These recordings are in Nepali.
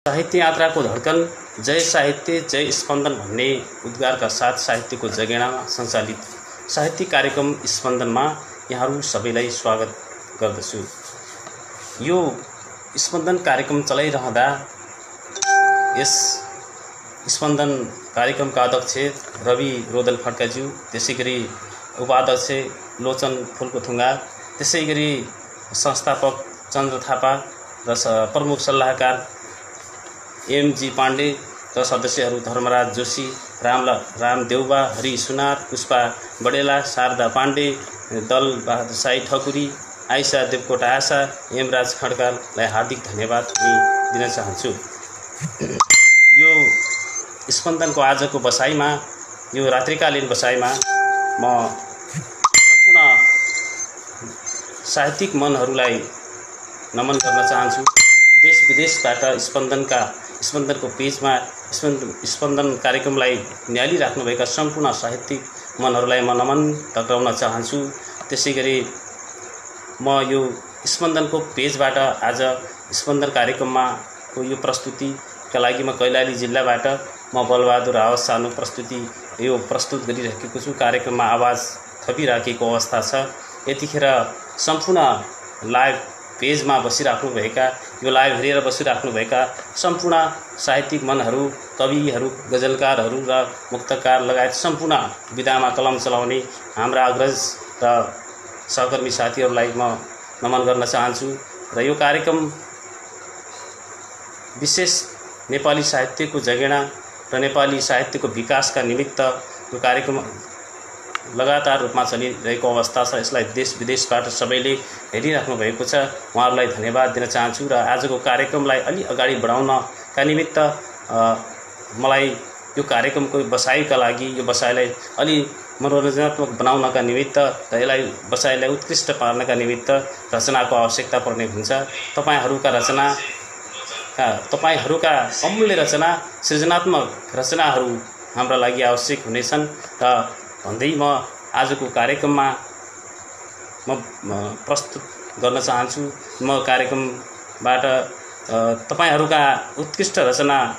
साहित्य यात्राको धड्कन जय साहित्य जय स्पन्दन भन्ने उद्गारका साथ साहित्यको जगेडामा सञ्चालित साहित्यिक कार्यक्रम स्पन्दनमा यहाँहरू सबैलाई स्वागत गर्दछु। यो स्पन्दन कार्यक्रम चलाइरहँदा यस स्पन्दन कार्यक्रमका अध्यक्ष रवि रोदल खड्काज्यू, त्यसैगरी उपाध्यक्ष लोचन फुल्कोथुङ्गा, त्यसैगरी संस्थापक चन्द्र थापा र प्रमुख सल्लाहकार एमजी पाण्डे र सदस्यहरू धर्मराज जोशी, राम देउबा, हरि सुनार, पुष्पा बडेला, शारदा पाण्डे, दल बहादुर साई ठकुरी, आइसा देवकोटा आशा, हेमराज खड्कालाई हार्दिक धन्यवाद दिन चाहन्छु। यो स्पन्दनको आजको बसाइमा, यो रात्रिकालीन बसाइमा म सम्पूर्ण साहित्यिक मनहरूलाई नमन गर्न चाहन्छु। देश विदेशबाट स्पन्दनको पेजमा स्पन्दन कार्यक्रमलाई निहालिराख्नुभएका सम्पूर्ण साहित्यिक मनहरूलाई म नमन टक्राउन चाहन्छु। त्यसैगरी म यो स्पन्दनको पेजबाट आज स्पन्दन कार्यक्रममा यो प्रस्तुतिका लागि म कैलाली जिल्लाबाट म बलबहादुर आवाज सानो यो प्रस्तुत गरिरहेको छु। कार्यक्रममा आवाज थपिराखेको अवस्था छ। यतिखेर सम्पूर्ण लाइभ पेजमा बसिराख्नुभएका, यो लाइभ हेरेर बसिराख्नुभएका सम्पूर्ण साहित्यिक मनहरू, कविहरू, गजलकारहरू र मुक्तकार लगायत सम्पूर्ण विधामा कलम चलाउने हाम्रा अग्रज र सहकर्मी साथीहरूलाई म नमन गर्न चाहन्छु। र यो कार्यक्रम विशेष नेपाली साहित्यको जगेडा र नेपाली साहित्यको विकासका निमित्त यो कार्यक्रम लगातार रूपमा चलिरहेको अवस्था छ। यसलाई देश विदेशबाट सबैले हेरिराख्नु भएको छ। उहाँहरूलाई धन्यवाद दिन चाहन्छु। र आजको कार्यक्रमलाई अलि अगाडि बढाउनका निमित्त मलाई यो कार्यक्रमको बसाइका लागि, यो बसाइलाई अलि मनोरञ्जनात्मक बनाउनका निमित्त र यसलाई बसाइलाई उत्कृष्ट पार्नका निमित्त रचनाको आवश्यकता पर्ने हुन्छ। तपाईहरुका अमूल्य रचना, सृजनात्मक रचनाहरू हाम्रा लागि आवश्यक हुनेछन्। र भन्दै म आजको कार्यक्रममा म प्रस्तुत गर्न चाहन्छु। म कार्यक्रमबाट तपाईहरुका उत्कृष्ट रचनालाई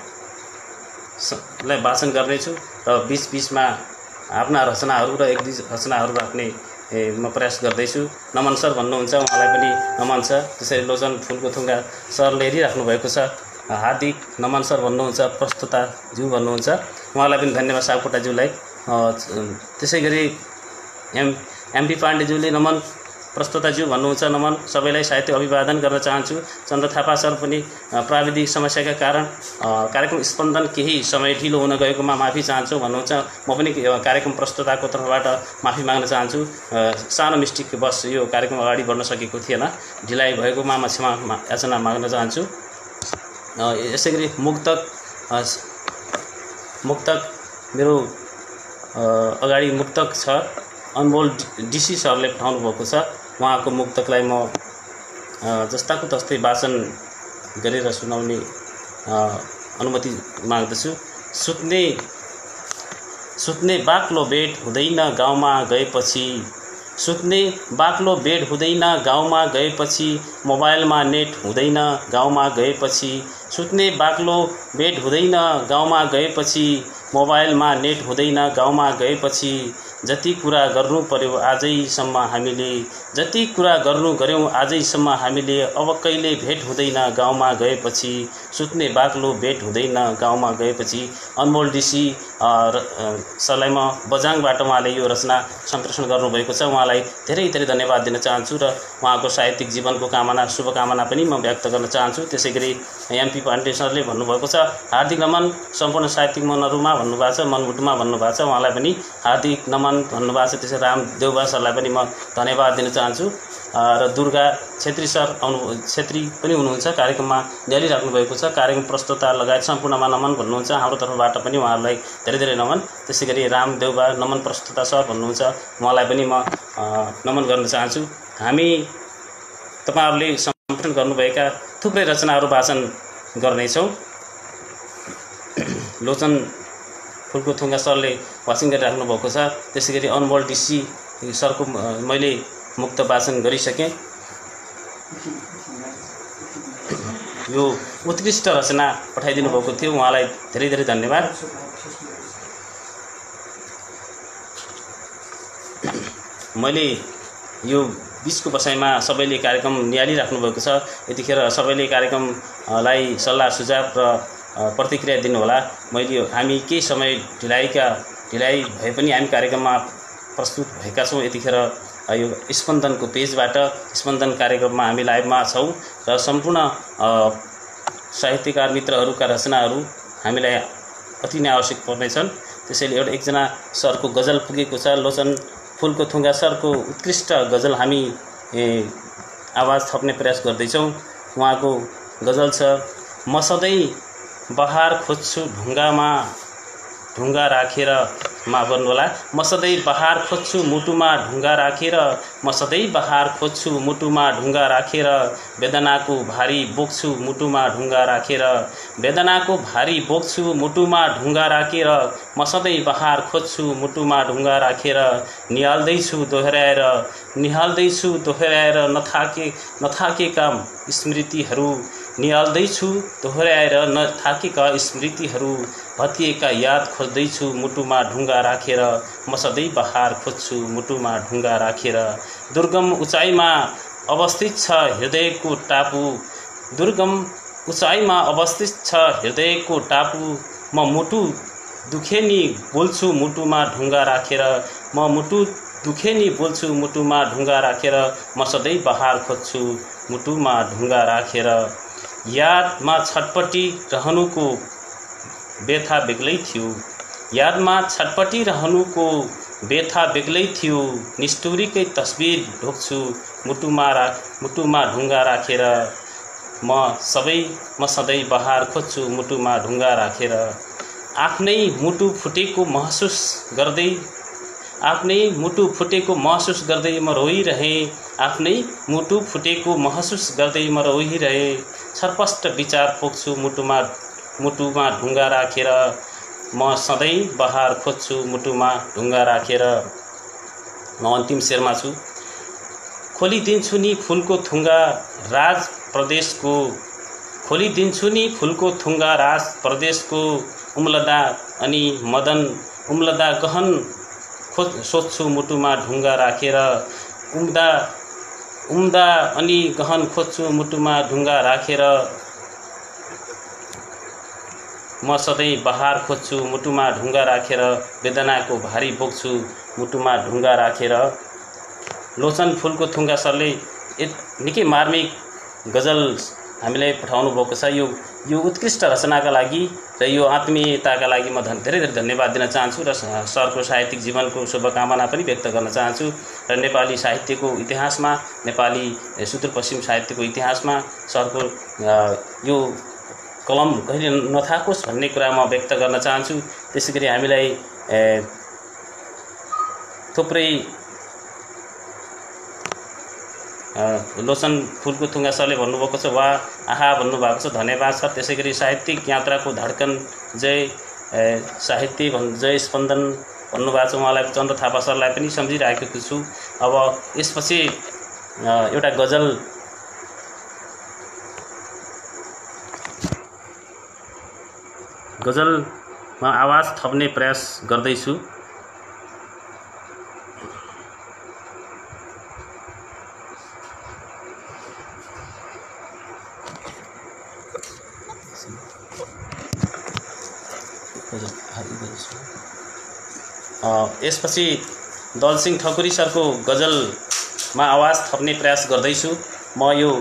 वाचन गर्नेछु र बीचबीचमा आफ्ना रचनाहरू र एक दुई रचनाहरू राख्ने म प्रयास गर्दैछु। नमन सर भन्नुहुन्छ, उहाँलाई पनि नमन छ। त्यसरी लोचन फुल्कोथुङ्गा सरले हेरिराख्नु भएको छ, हार्दिक नमन सर भन्नुहुन्छ। प्रस्तुताज्यू भन्नुहुन्छ, उहाँलाई पनि धन्यवाद। सापकोटाज्यूलाई त्यसैगरी एमपी पाण्डेज्यूले नमन, प्रस्तुताज्यू भन्नुहुन्छ नमन। सबैलाई साहित्य अभिवादन गर्न चाहन्छु। चन्द्र थापा सर पनि प्राविधिक समस्याका कारण कार्यक्रम स्पन्दन केही समय ढिलो हुन गएकोमा माफी चाहन्छु भन्नुहुन्छ। म पनि कार्यक्रम प्रस्तुताको तर्फबाट माफी माग्न चाहन्छु। सानो मिस्टेक बस यो कार्यक्रम अगाडि बढ्न सकेको थिएन, ढिलाइ भएकोमा म क्षमा याचना माग्न चाहन्छु। यसैगरी मुक्तक मेरो अगाडि मुक्तक छ, अनमोल डीसी सरले पठाउनु भएको छ। उहाँको मुक्तकलाई म जस्ताको तस्तै वाचन गरेर सुनाउने अनुमति माग्दछु। सुत्ने बाक्लो बेड हुँदैन गाउँमा गएपछि, सुत्ने बाक्लो बेड हुँदैन गाउँमा गएपछि, मोबाइलमा नेट हुँदैन गाउँमा गएपछि, सुत्ने बाक्लो बेड हुँदैन गाउँमा गएपछि, मोबाइलमा नेट हुँदैन गाउँमा गएपछि, जति कुरा गर्नु पर्यो आजैसम्म हामीले, जति कुरा गऱ्यौँ आजैसम्म हामीले, अब कहिले भेट हुँदैन गाउँमा गएपछि, सुत्ने बाक्लो भेट हुँदैन गाउँमा गएपछि। अनमोल डीसी सरलाई म बजाङबाट उहाँले यो रचना सम्प्रेषण गर्नुभएको छ। उहाँलाई धेरै धेरै धन्यवाद दिन चाहन्छु र उहाँको साहित्यिक जीवनको कामना, शुभकामना पनि म व्यक्त गर्न चाहन्छु। त्यसैगरी एमपी पाण्डे सरले भन्नुभएको छ, हार्दिक नमन सम्पूर्ण साहित्यिक मनहरूमा भन्नुभएको छ, मनमुटुमा भन्नुभएको छ। उहाँलाई पनि हार्दिक नमन भन्नुभएको छ। त्यसै राम देउबा सरलाई पनि म धन्यवाद दिन चाहन्छु। र दुर्गा छेत्री पनि हुनुहुन्छ, कार्यक्रममा निहालिराख्नु भएको छ। कार्यक्रम प्रस्तुता लगायत सम्पूर्णमा नमन भन्नुहुन्छ। हाम्रो तर्फबाट पनि उहाँहरूलाई धेरै धेरै नमन। त्यसैगरी राम देउबा नमन प्रस्तुता सर भन्नुहुन्छ, उहाँलाई पनि म नमन गर्न चाहन्छु। हामी तपाईहरुले सम्प्रेषण गर्नुभएका थुप्रै रचनाहरू वाचन गर्नेछौँ। लोचन फुल्कोथुङ्गा सरले वाचन गरिराख्नु भएको छ। त्यसैगरी अनमोल डीसी सरको मैले मुक्त वाचन गरिसकेँ। यो उत्कृष्ट रचना पठाइदिनु भएको थियो। उहाँलाई धेरै धेरै धन्यवाद। मैले यो बिचको बसाइमा सबैले कार्यक्रम निहालिराख्नु भएको छ। यतिखेर सबैले कार्यक्रमलाई सल्लाह सुझाव र प्रतिक्रिया दिनुहोला। हामी केही समय ढिलाइ भए पनि हामी कार्यक्रममा प्रस्तुत भएका छौँ। यतिखेर यो स्पन्दनको पेजबाट स्पन्दन कार्यक्रममा हामी लाइभमा छौँ र सम्पूर्ण साहित्यकार मित्रहरूका रचनाहरू हामीलाई अति नै आवश्यक पर्नेछन्। त्यसैले एकजना सरको गजल पुगेको छ। लोचन फुलको थुङ्गा सरको उत्कृष्ट गजल हामी आवाज थप्ने प्रयास गर्दैछौँ। उहाँको गजल छ, म सधैँ बहार खोज्छु ढुङ्गामा ढुङ्गा राखेर। माफ गर्नुहोला, म सधैँ बहार खोज्छु मुटुमा ढुङ्गा राखेर। म सधैँ बहार खोज्छु मुटुमा ढुङ्गा राखेर। वेदनाको भारी बोक्छु मुटुमा ढुङ्गा राखेर। वेदनाको भारी बोक्छु मुटुमा ढुङ्गा राखेर। म सधैँ बहार खोज्छु मुटुमा ढुङ्गा राखेर। निहाल्दैछु दोहोऱ्याएर नथाकेका स्मृतिहरू। निहाल्दैछु दोहोऱ्याएर नथाकेका स्मृतिहरू। भत्किएका याद खोज्दैछु मुटुमा ढुङ्गा राखेर। म सधैँ बहार खोज्छु मुटुमा ढुङ्गा राखेर। दुर्गम उचाइमा अवस्थित छ हृदयको टापु। दुर्गम उचाइमा अवस्थित छ हृदयको टापु। म मुटु दुखे नि बोल्छु मुटुमा ढुङ्गा राखेर। म मुटु दुखे नि बोल्छु मुटुमा ढुङ्गा राखेर। म सधैँ बहार खोज्छु मुटुमा ढुङ्गा राखेर। यादमा छटपटिरहनुको व्यथा बेग्लै थियो। यादमा छटपटिरहनुको व्यथा बेग्लै थियो। निष्ठुरीकै तस्बिर ढोक्छु मुटुमा ढुङ्गा राखेर। म सधैँ बहार खोज्छु मुटुमा ढुङ्गा राखेर। आफ्नै मुटु फुटेको महसुस गर्दै म रोइरहेँ। आफ्नै मुटु फुटेको महसुस गर्दै म रोइरहेँ। छरपष्ट विचार पोख्छु मुटुमा ढुङ्गा राखेर। म सधैँ बहार खोज्छु मुटुमा ढुङ्गा राखेर। म अन्तिम शेरमा छु। खोलिदिन्छु नि फुलको थुङ्गा राज प्रदेशको। खोलिदिन्छु नि फुलको थुङ्गा राज प्रदेशको। उम्लदा अनि मदन उम्लदा गहन सोध्छु मुटुमा ढुङ्गा राखेर। उम्दा अनि गहन खोज्छु मुटुमा ढुङ्गा राखेर। म सधैँ बहार खोज्छु मुटुमा ढुङ्गा राखेर। वेदनाको भारी बोक्छु मुटुमा ढुङ्गा राखेर। लोचन फुलको थुङ्गा सरले निकै मार्मिक गजल हामीलाई पठाउनु भएको छ। यो उत्कृष्ट रचनाका लागि र यो आत्मीयताका लागि म धेरै धेरै धन्यवाद दिन चाहन्छु र सरको साहित्यिक जीवनको शुभकामना पनि व्यक्त गर्न चाहन्छु। र नेपाली साहित्यको इतिहासमा, नेपाली सुदूरपश्चिम साहित्यको इतिहासमा सरको यो कलम कहिले नथाकोस् भन्ने कुरा म व्यक्त गर्न चाहन्छु। त्यसैगरी हामीलाई थुप्रै लोचन फुलको थुङ्गा सरले भन्नुभएको छ, वा आहा भन्नुभएको छ, धन्यवाद सर। त्यसैगरी साहित्यिक यात्राको धड्कन जय जय स्पन्दन भन्नुभएको छ। उहाँलाई चन्द्र थापा सरलाई पनि सम्झिरहेको छु। अब यसपछि एउटा गजलमा आवाज थप्ने प्रयास गर्दैछु। यसपछि दलसिंह ठकुरी सरको गजलमा आवाज थप्ने प्रयास गर्दैछु। म यो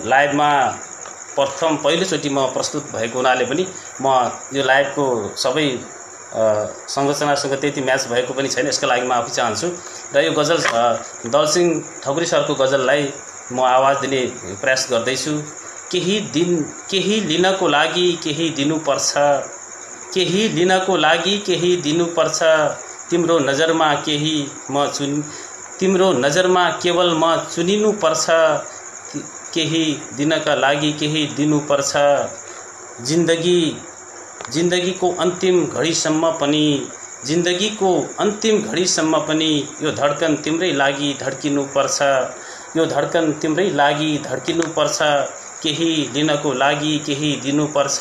लाइभमा पहिलोचोटि म प्रस्तुत भएको हुनाले पनि म यो लाइभको सबै संरचनासँग त्यति म्याच भएको पनि छैन। यसका लागि म आफै चाहन्छु र यो गजल दलसिंह ठकुरी सरको गजललाई म आवाज दिने प्रयास गर्दैछु। केही लिनको लागि केही दिनुपर्छ। केही लिनको लागि केही दिनुपर्छ। तिम्रो नजरमा केवल म चुनिनुपर्छ। केही दिनका लागि केही दिनुपर्छ। जिन्दगीको अन्तिम घडीसम्म पनि यो धड्कन तिम्रै लागि धड्किनुपर्छ। केही लिनको लागि केही दिनुपर्छ।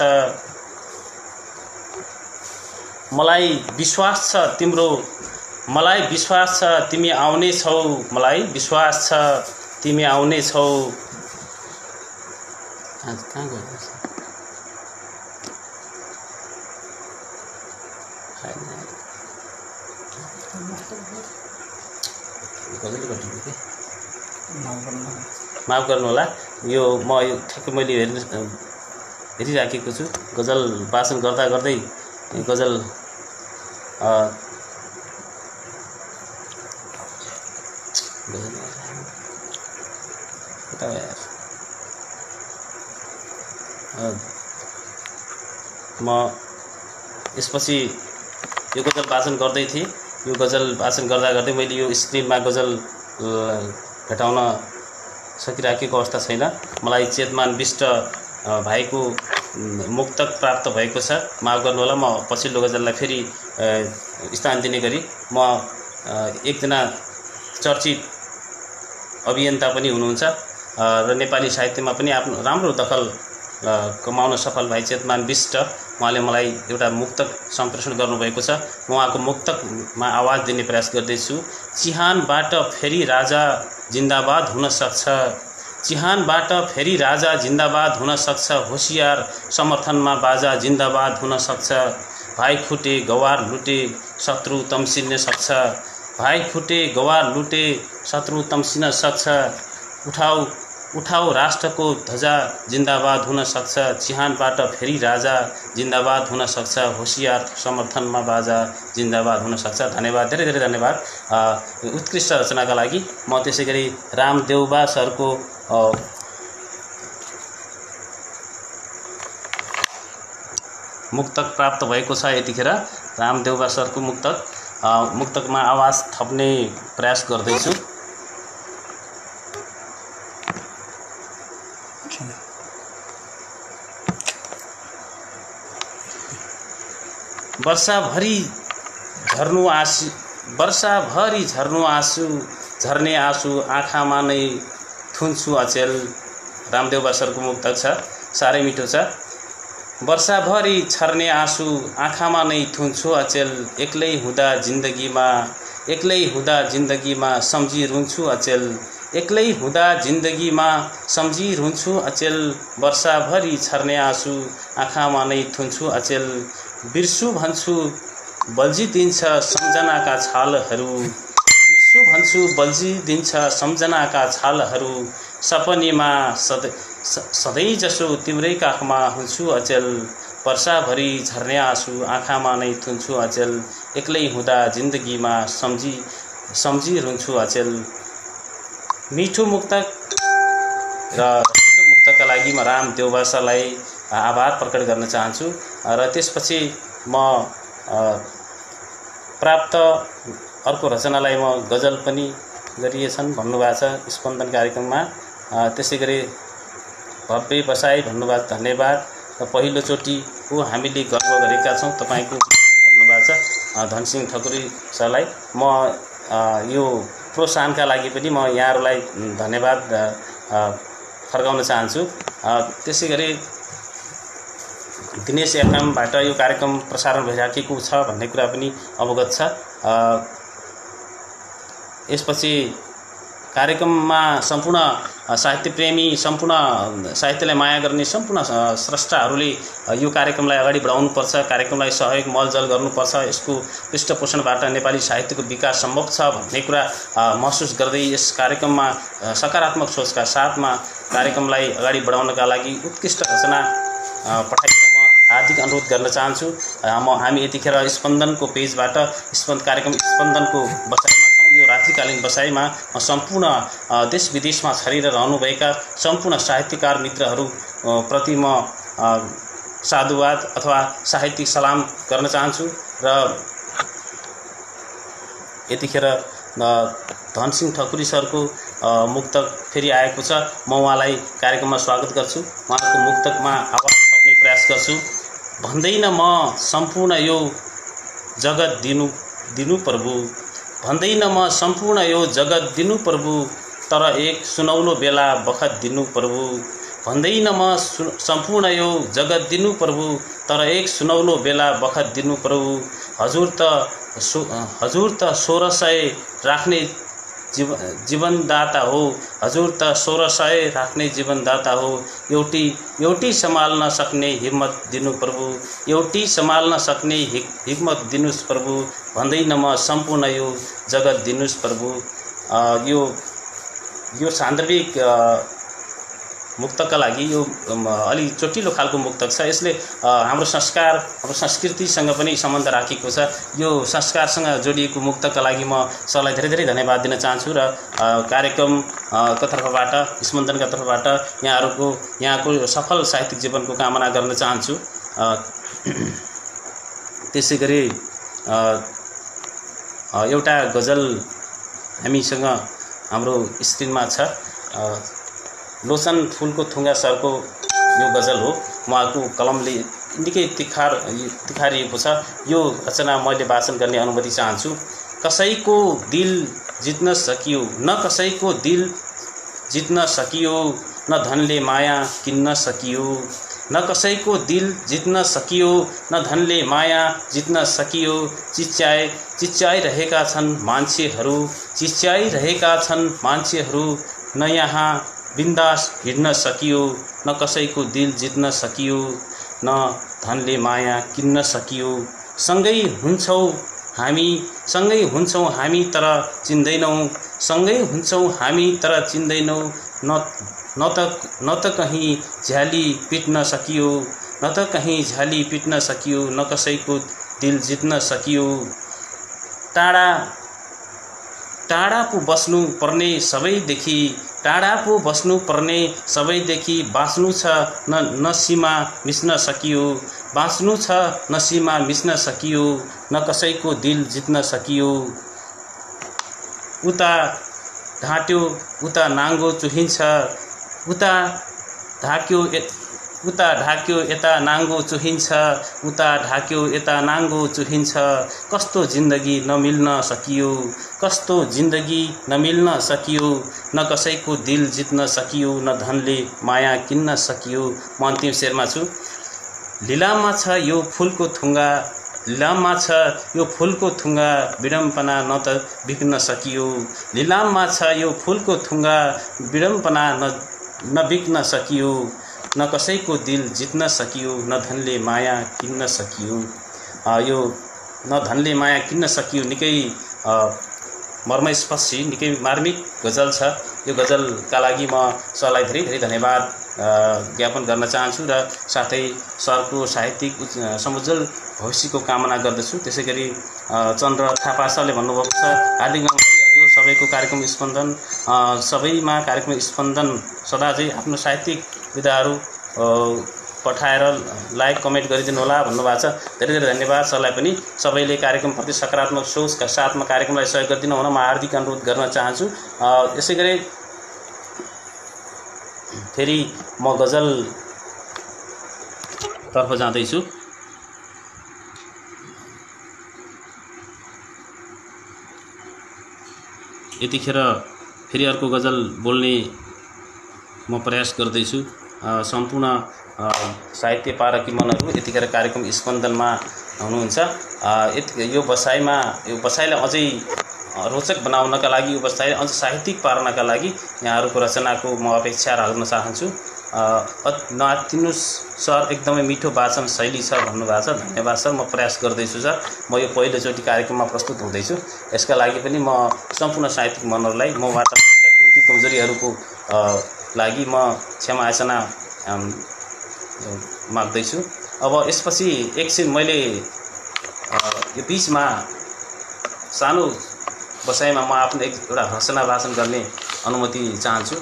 मलाई विश्वास छ तिमी आउने छौ, मलाई विश्वास छ तिमी आउने छौ। कहाँ गयो माफ गर्नु होला, यो म ठ्याक्कै मैले हेरिराखेको छु। गजल वाचन गर्दा गर्दै गजल म यसपछि यो गजल वाचन गर्दै थिएँ। यो गजल वाचन गर्दा गर्दै मैले यो स्क्रिनमा गजल भेटाउन सकिराखेको अवस्था छैन। मलाई चेतमान विष्ट भाइको मुक्तक प्राप्त भएको छ, माफ गर्नु होला। म पछिल्लो गजललाई फेरि स्थान दिने गरी म एकजना चर्चित अभियन्ता पनि हुनुहुन्छ र नेपाली साहित्यमा पनि आफ्नो राम्रो दखल कमाउन सफल भाइ चेतमान विष्ट, उहाँले मलाई एउटा मुक्तक सम्प्रेषण गर्नुभएको छ। म उहाँको मुक्तकमा आवाज दिने प्रयास गर्दैछु। चिहानबाट फेरि राजा जिन्दाबाद हुन सक्छ, चिहानबाट फेरि राजा जिन्दाबाद हुन सक्छ, होसियार समर्थनमा बाजा जिन्दाबाद हुन सक्छ। भाइ खुटे गवार लुटे शत्रु तम्सिन सक्छ, भाइ खुटे गवार लुटे शत्रु तम्सिन सक्छ। उठाऊ राष्ट्रको ध्वजा जिन्दाबाद हुन सक्छ, चिहानबाट फेरि राजा जिन्दाबाद हुन सक्छ, होसियार समर्थनमा बाजा जिन्दाबाद हुन सक्छ। धन्यवाद, धेरै धेरै धन्यवाद उत्कृष्ट रचनाका लागि। म त्यसै गरी रामदेउबा सरको मुक्तक प्राप्त भएको छ। यतिखेर रामदेउबा सरको मुक्तकमा आवाज थप्ने प्रयास गर्दैछु। वर्षाभरि झर्नु आँसु, झर्ने आँसु आँखामा नै थुन्छु अचेल। रामदेउबा सरको मुक्तक छ, साह्रै मिठो छ। वर्षाभरि झर्ने आँसु आँखामा नै थुन्छु अचेल, एक्लै हुँदा जिन्दगीमा सम्झिरहन्छु अचेल, एक्लै हुँदा जिन्दगीमा सम्झिरहन्छु अचेल। वर्षाभरि झर्ने आँसु आँखामा नै थुन्छु अचेल, बिर्सु भन्छु बल्झिदिन्छ सम्झनाका छालहरू, बिर्सु भन्छु बल्झिदिन्छ सम्झनाका छालहरू। सपनीमा सधैँ जसो तिम्रै काखमा हुन्छु अचेल, वर्षाभरि झर्ने आँसु आँखामा नै थुन्छु अचेल, एक्लै हुँदा जिन्दगीमा सम्झिरहन्छु अचेल। मिठो मुक्तक र रसिलो मुक्तका लागि म रामदेउबा सरलाई आभार प्रकट गर्न चाहन्छु। र त्यसपछि म प्राप्त अर्को रचनालाई म गजल पनि गरिएछन् भन्नुभएको छ स्पन्दन कार्यक्रममा। त्यसै गरी भव्य बसाई भन्नुभएको छ, धन्यवाद। र पहिलोचोटिको हामीले गर्व गरेका छौँ तपाईँको भन्नुभएको छ धनसिंह ठकुरी सरलाई। म यो प्रोत्साहनका लागि पनि म यहाँहरूलाई धन्यवाद फर्काउन चाहन्छु। त्यसै गरी दिनेश एफएमबाट यो कार्यक्रम प्रसारण भइराखेको छ भन्ने कुरा पनि अवगत छ। यसपछि कार्यक्रममा सम्पूर्ण साहित्यप्रेमी, सम्पूर्ण साहित्यलाई माया गर्ने सम्पूर्ण स्रष्टाहरूले यो कार्यक्रमलाई अगाडि बढाउनुपर्छ, कार्यक्रमलाई सहयोग मलजल गर्नुपर्छ। यसको पृष्ठपोषणबाट नेपाली साहित्यको विकास सम्भव छ भन्ने कुरा महसुस गर्दै यस कार्यक्रममा सकारात्मक सोचका साथमा कार्यक्रमलाई अगाडि बढाउनका लागि उत्कृष्ट रचना पठाइदिन म हार्दिक अनुरोध गर्न चाहन्छु। हामी यतिखेर स्पन्दनको पेजबाट कार्यक्रम स्पन्दनको बसाइमा छौँ। यो रात्रिकालीन बसाइमा म सम्पूर्ण देश विदेशमा छरिएर रहनुभएका सम्पूर्ण साहित्यकार मित्रहरू प्रति म साधुवाद अथवा साहित्यिक सलाम गर्न चाहन्छु। र यतिखेर धनसिंह ठकुरी सरको मुक्तक फेरि आएको छ, म उहाँलाई कार्यक्रममा स्वागत गर्छु। उहाँको मुक्तकमा आवाज थप्ने प्रयास गर्छु। भन्दैन म सम्पूर्ण यो जगत दिनु प्रभु, भन्दैन म सम्पूर्ण यो जगत दिनु प्रभु, तर एक सुनौलो बेला बखत दिनु प्रभु, भन्दैन म सम्पूर्ण यो जगत दिनु प्रभु, तर एक सुनौलो बेला बखत दिनु प्रभु। हजुर त 1600 राख्ने जीवनदाता हो, हजुर त 1600 राख्ने जीवनदाता हो। एउटी सम्हाल्न सक्ने हिम्मत दिनु प्रभु, एउटी सम्हाल्न सक्ने हिम्मत दिनुस् प्रभु। भन्दैन म सम्पूर्ण यो जगत दिनुस् प्रभु। यो सान्दर्भिक मुक्तका लागि यो अलि चोटिलो खालको मुक्तक छ। यसले हाम्रो संस्कार, हाम्रो संस्कृतिसँग पनि सम्बन्ध राखेको छ। यो संस्कारसँग जोडिएको मुक्तका लागि म सरलाई धेरै धेरै धन्यवाद दिन चाहन्छु र कार्यक्रमको तर्फबाट, स्पन्दनका तर्फबाट यहाँको सफल साहित्यिक जीवनको कामना गर्न चाहन्छु। त्यसै गरी एउटा गजल हामीसँग हाम्रो स्क्रिनमा छ। लोचन फुलको थुङ्गा सरको यो गजल हो। उहाँको कलमले निकै तिखारिएको छ। यो रचना मैले वाचन गर्ने अनुमति चाहन्छु। कसैको दिल जित्न सकियो, न कसैको दिल जित्न सकियो, न धनले माया किन्न सकियो। न कसैको दिल जित्न सकियो, न धनले माया जित्न सकियो। चिच्याइरहेका छन् मान्छेहरू, चिच्याइरहेका छन् मान्छेहरू। न यहाँ बिन्दास हिँड्न सकियो, न कसैको दिल जित्न सकियो, न धनले माया किन्न सकियो। सँगै हुन्छौँ हामी तर चिन्दैनौँ, सँगै हुन्छौँ हामी तर चिन्दैनौँ। न त कहीँ झ्याली पिट्न सकियो, न त कहीँ झ्याली पिट्न सकियो। न कसैको दिल जित्न सकियो। टाढा पो बस्नु पर्ने सबैदेखि, टाढा पो बस्नु पर्ने सबैदेखि। बाँच्नु छ न सीमा मिच्न सकियो, बाँच्नु छ न सीमा मिच्न सकियो। न कसैको दिल जित्न सकियो। उता ढाट्यो उता नाङ्गो चुहिन्छ, उता ढाक्यो यता नाङ्गो चुहिन्छ, उता ढाक्यो यता नाङ्गो चुहिन्छ। कस्तो जिन्दगी नमिल्न सकियो, कस्तो जिन्दगी नमिल्न सकियो। न कसैको दिल जित्न सकियो, न धनले माया किन्न सकियो। म अन्तिम शेरमा छु। लिलाममा छ यो फुलको थुङ्गा, लिलाममा छ यो फुलको थुङ्गा। विडम्बना न त बिक्न सकियो, लिलाममा छ यो फुलको थुङ्गा। विडम्बना न बिक्न सकियो। न कसैको दिल जित्न सकियो, न धनले माया किन्न सकियो। यो न धनले माया किन्न सकियो निकै मर्मस्पर्शी, निकै मार्मिक गजल छ। यो गजलका लागि म सरलाई धेरै धेरै धन्यवाद ज्ञापन गर्न चाहन्छु र साथै सरको साहित्यिक समुज्जवल भविष्यको कामना गर्दछु। त्यसै गरी चन्द्र थापा सरले भन्नुभएको छ, हार्दिक नमस्ते हजुर सबैको कार्यक्रम स्पन्दन, सबैमा कार्यक्रम स्पन्दन सदा चाहिँ आफ्नो साहित्यिक विधाहरू पठाएर लाइक कमेन्ट गरिदिनु होला भन्नुभएको छ। धेरै धेरै धन्यवाद सरलाई पनि। सबैले कार्यक्रमप्रति सकारात्मक सोचका साथमा कार्यक्रमलाई सहयोग गरिदिनु हुन म हार्दिक अनुरोध गर्न चाहन्छु। यसै गरी फेरि म गजल तर्फ जाँदैछु। यतिखेर फेरि अर्को गजल बोल्ने म प्रयास गर्दैछु। सम्पूर्ण साहित्य पारकी मनहरू यतिखेर कार्यक्रम स्पन्दनमा हुनुहुन्छ। यो बसाइलाई अझै रोचक बनाउनका लागि, यो बसाइलाई अझ साहित्यिक पार्नका लागि यहाँहरूको रचनाको म अपेक्षा राख्न चाहन्छु। नआत्तिनुस् सर, एकदमै मिठो वाचन शैली छ भन्नुभएको छ। धन्यवाद सर, म प्रयास गर्दैछु सर। म यो पहिलोचोटि कार्यक्रममा प्रस्तुत हुँदैछु। यसका लागि पनि म सम्पूर्ण साहित्यिक मनहरूलाई म वाचनका त्रुटि कमजोरीहरूको लागि म क्षमा याचना माग्दैछु। अब यसपछि एकछिन मैले यो बिचमा सानो बसाइमा म आफ्नो एउटा रचना वाचन गर्ने अनुमति चाहन्छु।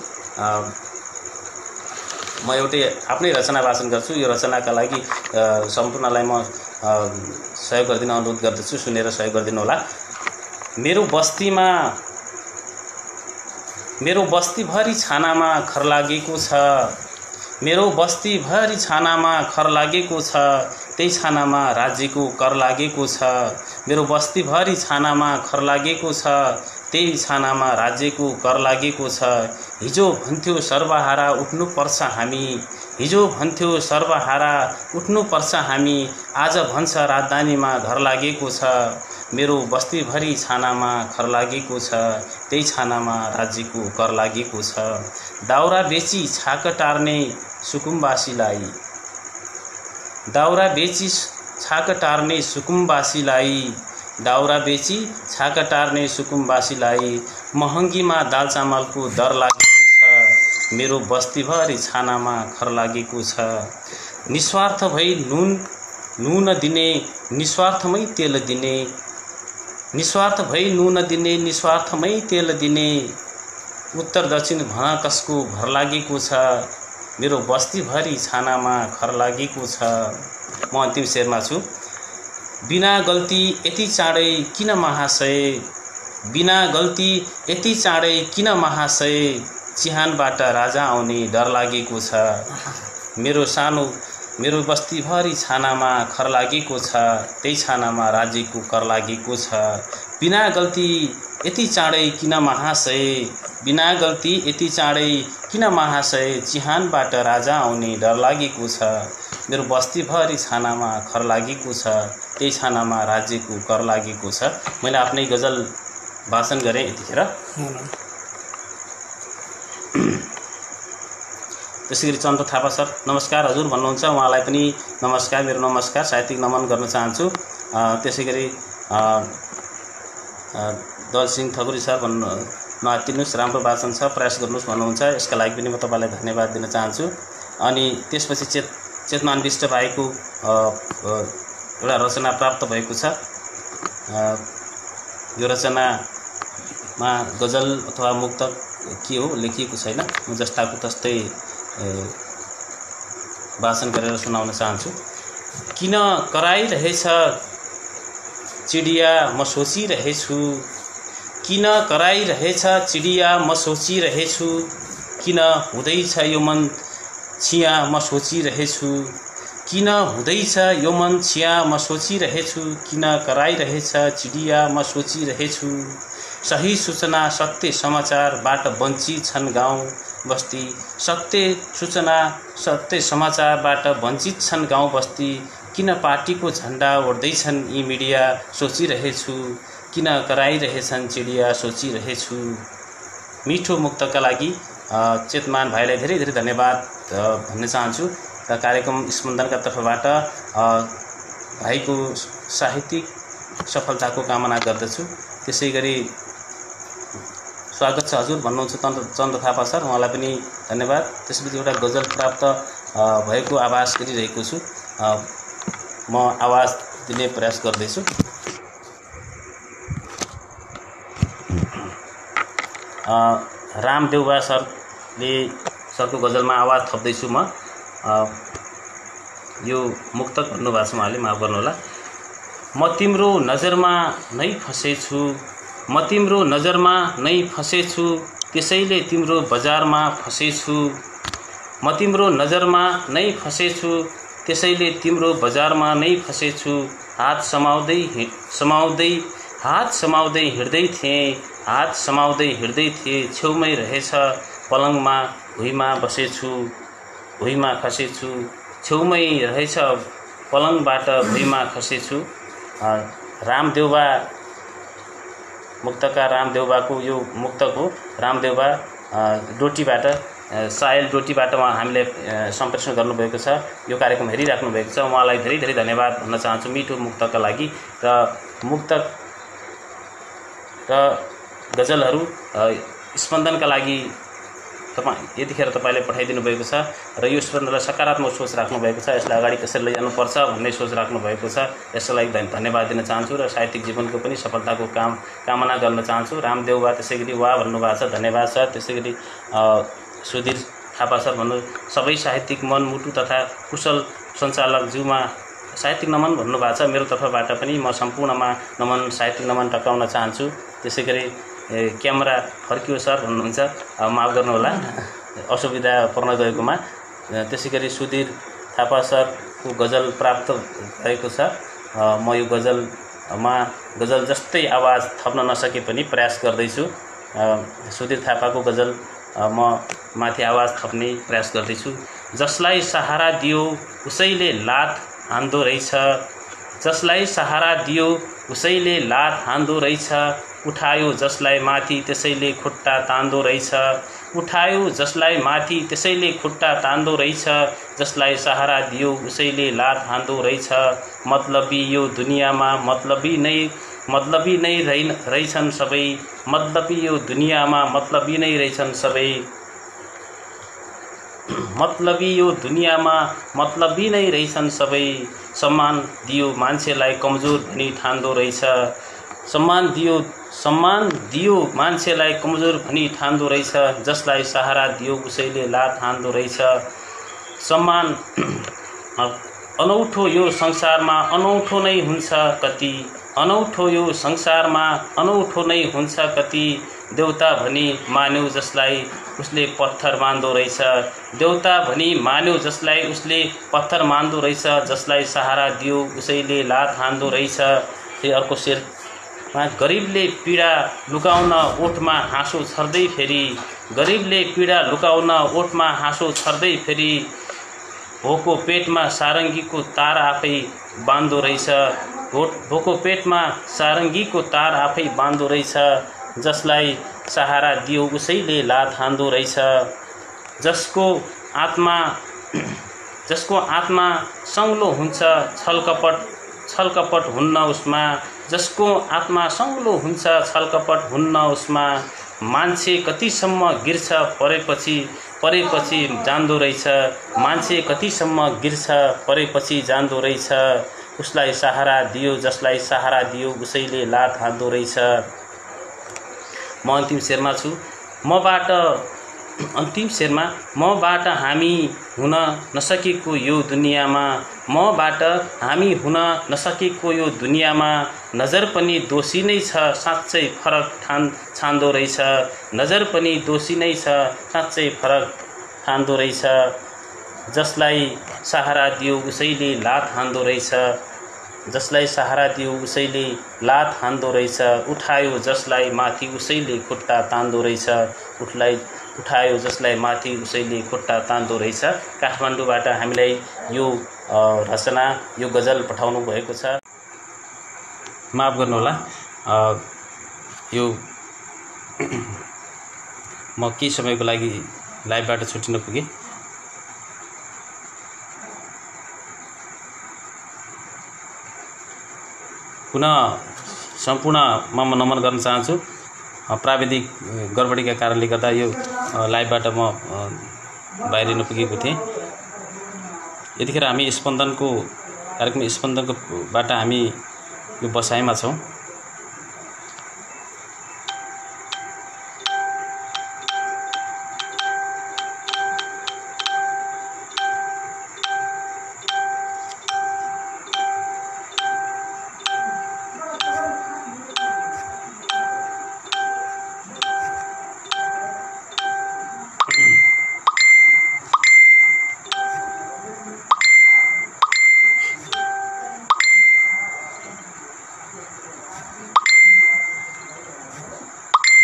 म एउटै आफ्नै रचना वाचन गर्छु। यो रचनाका लागि सम्पूर्णलाई म सहयोग गरिदिन अनुरोध गर्दछु। सुनेर सहयोग गरिदिनु होला। मेरो बस्तीभरि छानामा खर लागेको छ, मेरो बस्तीभरि छानामा खर लागेको छ, त्यही छानामा राज्यको कर लागेको छ। मेरो बस्तीभरि छानामा खर लागेको छ, त्यही छानामा राज्यको कर लागेको छ। हिजो भन्थ्यो सर्वहारा उठ्नुपर्छ हामी, हिजो भन्थ्यो सर्वहारा उठ्नुपर्छ हामी, आज भन्छ राजधानीमा घर लागेको छ। मेरो बस्तीभरि छानामा खर लागेको छ, त्यही छानामा राज्यको कर लागेको छ। दाउरा बेची छाक टार्ने सुकुम्बासीलाई, दाउरा बेची छाक टार्ने सुकुम्बासीलाई, दाउरा बेची छाक टार्ने सुकुम्बासीलाई, महँगीमा दाल चामलको दर लागेको छ। मेरो बस्तीभरि छानामा खर लागेको छ। निस्वार्थ भई नुन दिने, निस्वार्थमै तेल दिने, निस्वार्थ भई नुन दिने, निस्वार्थमै तेल दिने, उत्तर दक्षिण भन कसको भर लागेको छ। मेरो बस्तीभरि छानामा खर लागेको छ। म अन्तिम शेरमा छु। बिना गल्ती यति चाँडै किन महाशय, बिना गल्ती यति चाँडै किन महाशय, चिहानबाट राजा आउने डर लागेको छ। मेरो बस्तीभरि छानामा खर लागेको छ, त्यही छानामा राज्यको कर लागेको छ। बिना गल्ती यति चाँडै किन महाशय, बिना गल्ती यति चाँडै किन महाशय, चिहानबाट राजा आउने डर लागेको छ। मेरो बस्तीभरि छानामा खर लागेको छ, त्यही छानामा राज्यको कर लागेको छ। मैले आफ्नै गजल वाचन गरेँ यतिखेर। त्यसै गरी चन्द्र थापा सर नमस्कार हजुर भन्नुहुन्छ, उहाँलाई पनि नमस्कार, मेरो नमस्कार, साहित्यिक नमन गर्न चाहन्छु। त्यसै गरी दलसिंह ठकुरी सर भन्नु नआत्तिनुहोस्, राम्रो वाचन छ, प्रयास गर्नुहोस् भन्नुहुन्छ, यसका लागि पनि म तपाईँलाई धन्यवाद दिन चाहन्छु। अनि त्यसपछि चेतमान विष्ट भाइको एउटा रचना प्राप्त भएको छ। यो रचनामा गजल अथवा मुक्तक के हो लेखिएको छैन, म जस्ताको तस्तै वाचन गरेर सुनाउन चाहन्छु। किन कराइरहेछ चिडिया म सोचिरहेछु, किन कराइरहेछ चिडिया म सोचिरहेछु, किन हुँदैछ यो मन छिया म सोचिरहेछु, किन हुँदैछ यो मन छिया म सोचिरहेछु, किन कराइरहेछ चिडिया म सोचिरहेछु। सही सूचना सत्य समाचारबाट वञ्चित छन् गाउँ बस्ती, सत्य सूचना सत्य समाचारबाट वञ्चित छन् गाउँ बस्ती, किन पार्टीको झन्डा ओढ्दैछन् यी मिडिया सोचिरहेछु, किन कराइरहेछन् चिडिया सोचिरहेछु। मिठो मुक्तका लागि चेतमान भाइलाई धेरै धेरै धन्यवाद भन्न चाहन्छु र कार्यक्रम स्पन्दनका तर्फबाट भाइको साहित्यिक सफलताको कामना गर्दछु। त्यसै गरी स्वागत छ हजुर भन्नुहुन्छ चन्द्र थापा सर, उहाँलाई पनि धन्यवाद। त्यसपछि एउटा गजल प्राप्त भएको आवाज गरिरहेको छु, म आवाज दिने प्रयास गर्दैछु। रामदेउबा सरको गजलमा आवाज थप्दैछु म। यो मुक्तक भन्नुभएको छ, उहाँले माफ गर्नुहोला। म तिम्रो नजरमा नै फसेछु, म तिम्रो नजरमा नै फसेछु, त्यसैले तिम्रो बजारमा फसेछु, म तिम्रो नजरमा नै फसेछु, त्यसैले तिम्रो बजारमा नै फसेछु। हात समाउँदै हिँड्दै थिएँ, हात समाउँदै हिँड्दै थिएँ, छेउमै रहेछ पलङमा भुइँमा बसेछु, भुइँमा खसेछु, छेउमै रहेछ पलङबाट भुइँमा खसेछु। रामदेउबा मुक्तकार रामदेउबाको यो मुक्तक हो। रामदेउबा डोटीबाट सायल डोटीबाट हामीले सम्प्रेषण गर्नुभएको छ। यो कार्यक्रम हेरिराख्नु भएको छ, उहाँलाई धेरै धेरै धन्यवाद भन्न चाहन्छु मिठो मुक्तका लागि। र मुक्तक र गजलहरू स्पन्दनका लागि यतिखेर तपाईँले पठाइदिनु भएको छ र यो स्पन्दनलाई सकारात्मक सोच राख्नु भएको छ, यसलाई अगाडि कसरी लैजानुपर्छ भन्ने सोच राख्नु भएको छ। यसलाई धन्यवाद दिन चाहन्छु र साहित्यिक जीवनको पनि सफलताको कामना गर्न चाहन्छु। रामदेउबा त्यसै गरी वा भन्नुभएको छ, धन्यवाद सर। त्यसै गरी सुधीर थापा सर भन्नु, सबै साहित्यिक मन मुटु तथा कुशल सञ्चालकज्यूमा साहित्यिक नमन भन्नुभएको छ। मेरो तर्फबाट पनि म सम्पूर्णमा नमन साहित्यिक नमन टक्राउन चाहन्छु। त्यसै गरी क्यामेरा फर्कियो सर भन्नुहुन्छ, माफ गर्नुहोला असुविधा पर्न गएकोमा। त्यसै गरी सुधीर थापा सरको गजल प्राप्त भएको छ। म यो गजल मा गजल जस्तै आवाज थप्न नसके पनि प्रयास गर्दैछु। सुधीर थापाको गजल म माथि आवाज थप्ने प्रयास गर्दैछु। जसलाई सहारा दियो उसैले लात हान्दो रहेछ, जसलाई सहारा दियो उसैले लात हान्दो रहेछ, उठायो जसलाई माथि त्यसैले खुट्टा तान्दो रहेछ, उठायो जसलाई माथि त्यसैले खुट्टा तान्दो रहेछ, जसलाई सहारा दियो उसैले लात हान्दो रहेछ। मतलबी यो दुनियाँमा मतलबी नै रहेछन् सबै, मतलबी यो दुनियाँमा मतलबी नै रहेछन् सबै, मतलबी यो दुनियाँमा मतलबी नै रहेछन् सबै। सम्मान दियो मान्छेलाई कमजोर भनी ठान्दो रहेछ, सम्मान दियो मान्छेलाई कमजोर भनी ठान्दो रहेछ, जसलाई सहारा दियो उसैले लात हान्दो रहेछ। सम्मान अनौठो यो संसारमा अनौठो नै हुन्छ कति, अनौठो यो संसारमा अनौठो नै हुन्छ कति, देउता भनी मान्यो जसलाई उसले पत्थर मान्दो रहेछ, देउता भनी मान्यो जसलाई उसले पत्थर मान्दो रहेछ, जसलाई सहारा दियो उसैले लात हान्दो रहेछ। फेरि अर्को शेरमा गरिबले पीडा लुकाउन ओठमा हाँसो छर्दै फेरि, गरिबले पीडा लुकाउन ओठमा हाँसो छर्दै फेरि, भोको पेटमा सारङ्गीको तार आफै बाँध्दो रहेछ, भोको पेटमा सारङ्गीको तार आफै बाँध्दो रहेछ, जसलाई सहारा दियो उसैले लात हान्दो रहेछ। जसको आत्मा सङ्लो हुन्छ छलकपट हुन्न उसमा, जसको आत्मा सङ्लो हुन्छ छलकपट हुन्न उसमा, मान्छे कतिसम्म गिर्छ परेपछि जान्दो रहेछ, मान्छे कतिसम्म गिर्छ परेपछि जान्दो रहेछ, उसलाई सहारा दियो जसलाई सहारा दियो उसैले लात हान्दो रहेछ। म अन्तिम शेरमा छु। मबाट हामी हुन नसकेको यो दुनियाँमा, मबाट हामी हुन नसकेको यो दुनियाँमा, नजर पनि दोषी नै छ साँच्चै फरक छान्दो रहेछ, नजर पनि दोषी नै छ साँच्चै फरक ठान्दो रहेछ, जसलाई सहारा दियो उसैले लात हान्दो रहेछ, जसलाई सहारा दियो उसैले लात हान्दो रहेछ, उठायो जसलाई माथि उसैले खुट्टा तान्दो रहेछ, उठायो जसलाई माथि उसैले खुट्टा तान्दो रहेछ। काठमाडौँबाट हामीलाई यो रचना यो गजल पठाउनु भएको छ, माफ गर्नुहोला। यो म केही समयको लागि लाइभबाट छुट्टिन पुगेँ। पुनः सम्पूर्णमा म नमन गर्न चाहन्छु। प्राविधिक गडबडीका कारणले गर्दा यो लाइभबाट म बाहिर नपुगेको थिएँ। यतिखेर हामी कार्यक्रम स्पन्दनकोबाट हामी यो बसाइमा छौँ।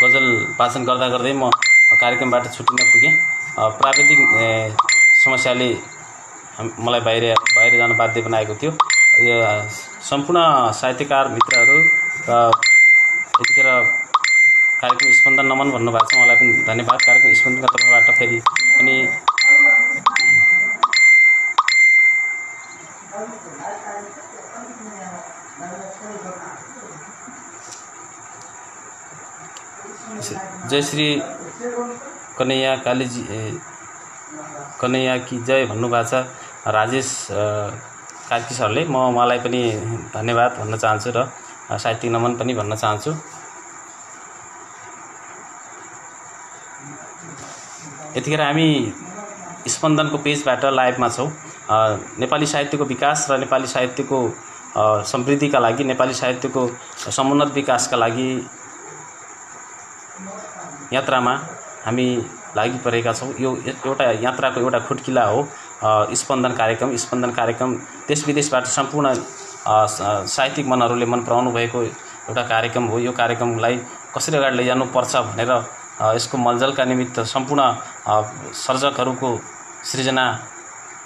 गजल वाचन गर्दा गर्दै म कार्यक्रमबाट छुट्टिन पुगेँ। प्राविधिक समस्याले मलाई बाहिर जान बाध्य बनाएको थियो। यो सम्पूर्ण साहित्यकार मित्रहरू र यतिखेर कार्यक्रम स्पन्दन नमन भन्नुभएको छ, मलाई पनि धन्यवाद। कार्यक्रम स्पन्दनका तर्फबाट फेरि पनि जय श्री कन्हैया कालीजी कन्हैया की जय भन्नुभएको छ राजेश कार्की सरले। म उहाँलाई पनि धन्यवाद भन्न चाहन्छु र साहित्यिक नमन पनि भन्न चाहन्छु। यतिखेर हामी स्पन्दनको पेजबाट लाइभमा छौँ। नेपाली साहित्यको विकास र नेपाली साहित्यको समृद्धिका लागि, नेपाली साहित्यको समुन्नत विकासका लागि यात्रामा हामी लागि परेका छौँ। यो एउटा यात्राको एउटा खुट्किला हो स्पन्दन कार्यक्रम। स्पन्दन कार्यक्रम देश विदेशबाट सम्पूर्ण साहित्यिक मनहरूले मन पराउनु भएको एउटा कार्यक्रम हो। यो कार्यक्रमलाई कसरी अगाडि लैजानुपर्छ भनेर यसको मलजलका निमित्त सम्पूर्ण सर्जकहरूको सृजना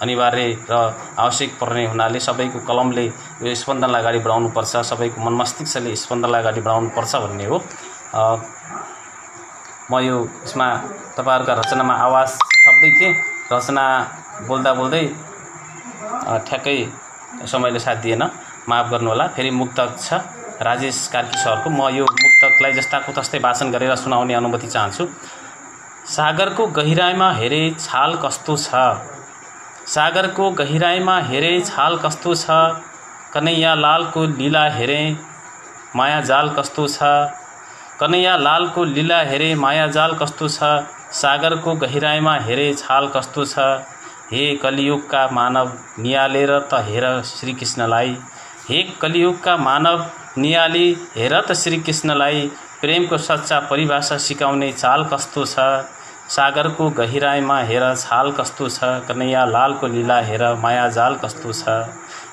अनिवार्य र आवश्यक पर्ने हुनाले सबैको कलमले यो स्पन्दनलाई अगाडि बढाउनुपर्छ, सबैको मन मस्तिष्कले स्पन्दनलाई अगाडि बढाउनुपर्छ भन्ने हो। म यो यसमा तपाईहरुका रचनामा आवाज थप्दै थिएँ। रचना बोल्दा बोल्दै ठ्याक्कै समयले साथ दिएन, माफ गर्नुहोला। फेरि मुक्तक छ राजेश कार्की सरको। म यो मुक्तकलाई जस्ताको तस्तै वाचन गरेर सुनाउने अनुमति चाहन्छु। सागरको गहिराईमा हेरे छाल कस्तो छ, सागरको गहिराईमा हेरे छाल कस्तो छ, कन्हैया लालको लीला हेरे माया जाल कस्तो छ, कन्हैया लालको लीला हेरे माया जाल कस्तो छ, सागरको गहिराईमा हेरे छाल कस्तो छ। हे कलियुगका मानव नियालेर त हेर श्री कृष्णलाई, हे कलियुगका मानव नियाली हेर त श्री कृष्णलाई, प्रेमको सच्चा परिभाषा सिकाउने चाल कस्तो छ, सागरको गहिराईमा हेर छाल कस्तो छ, कन्हैया लालको लीला हेर माया जाल कस्तो छ।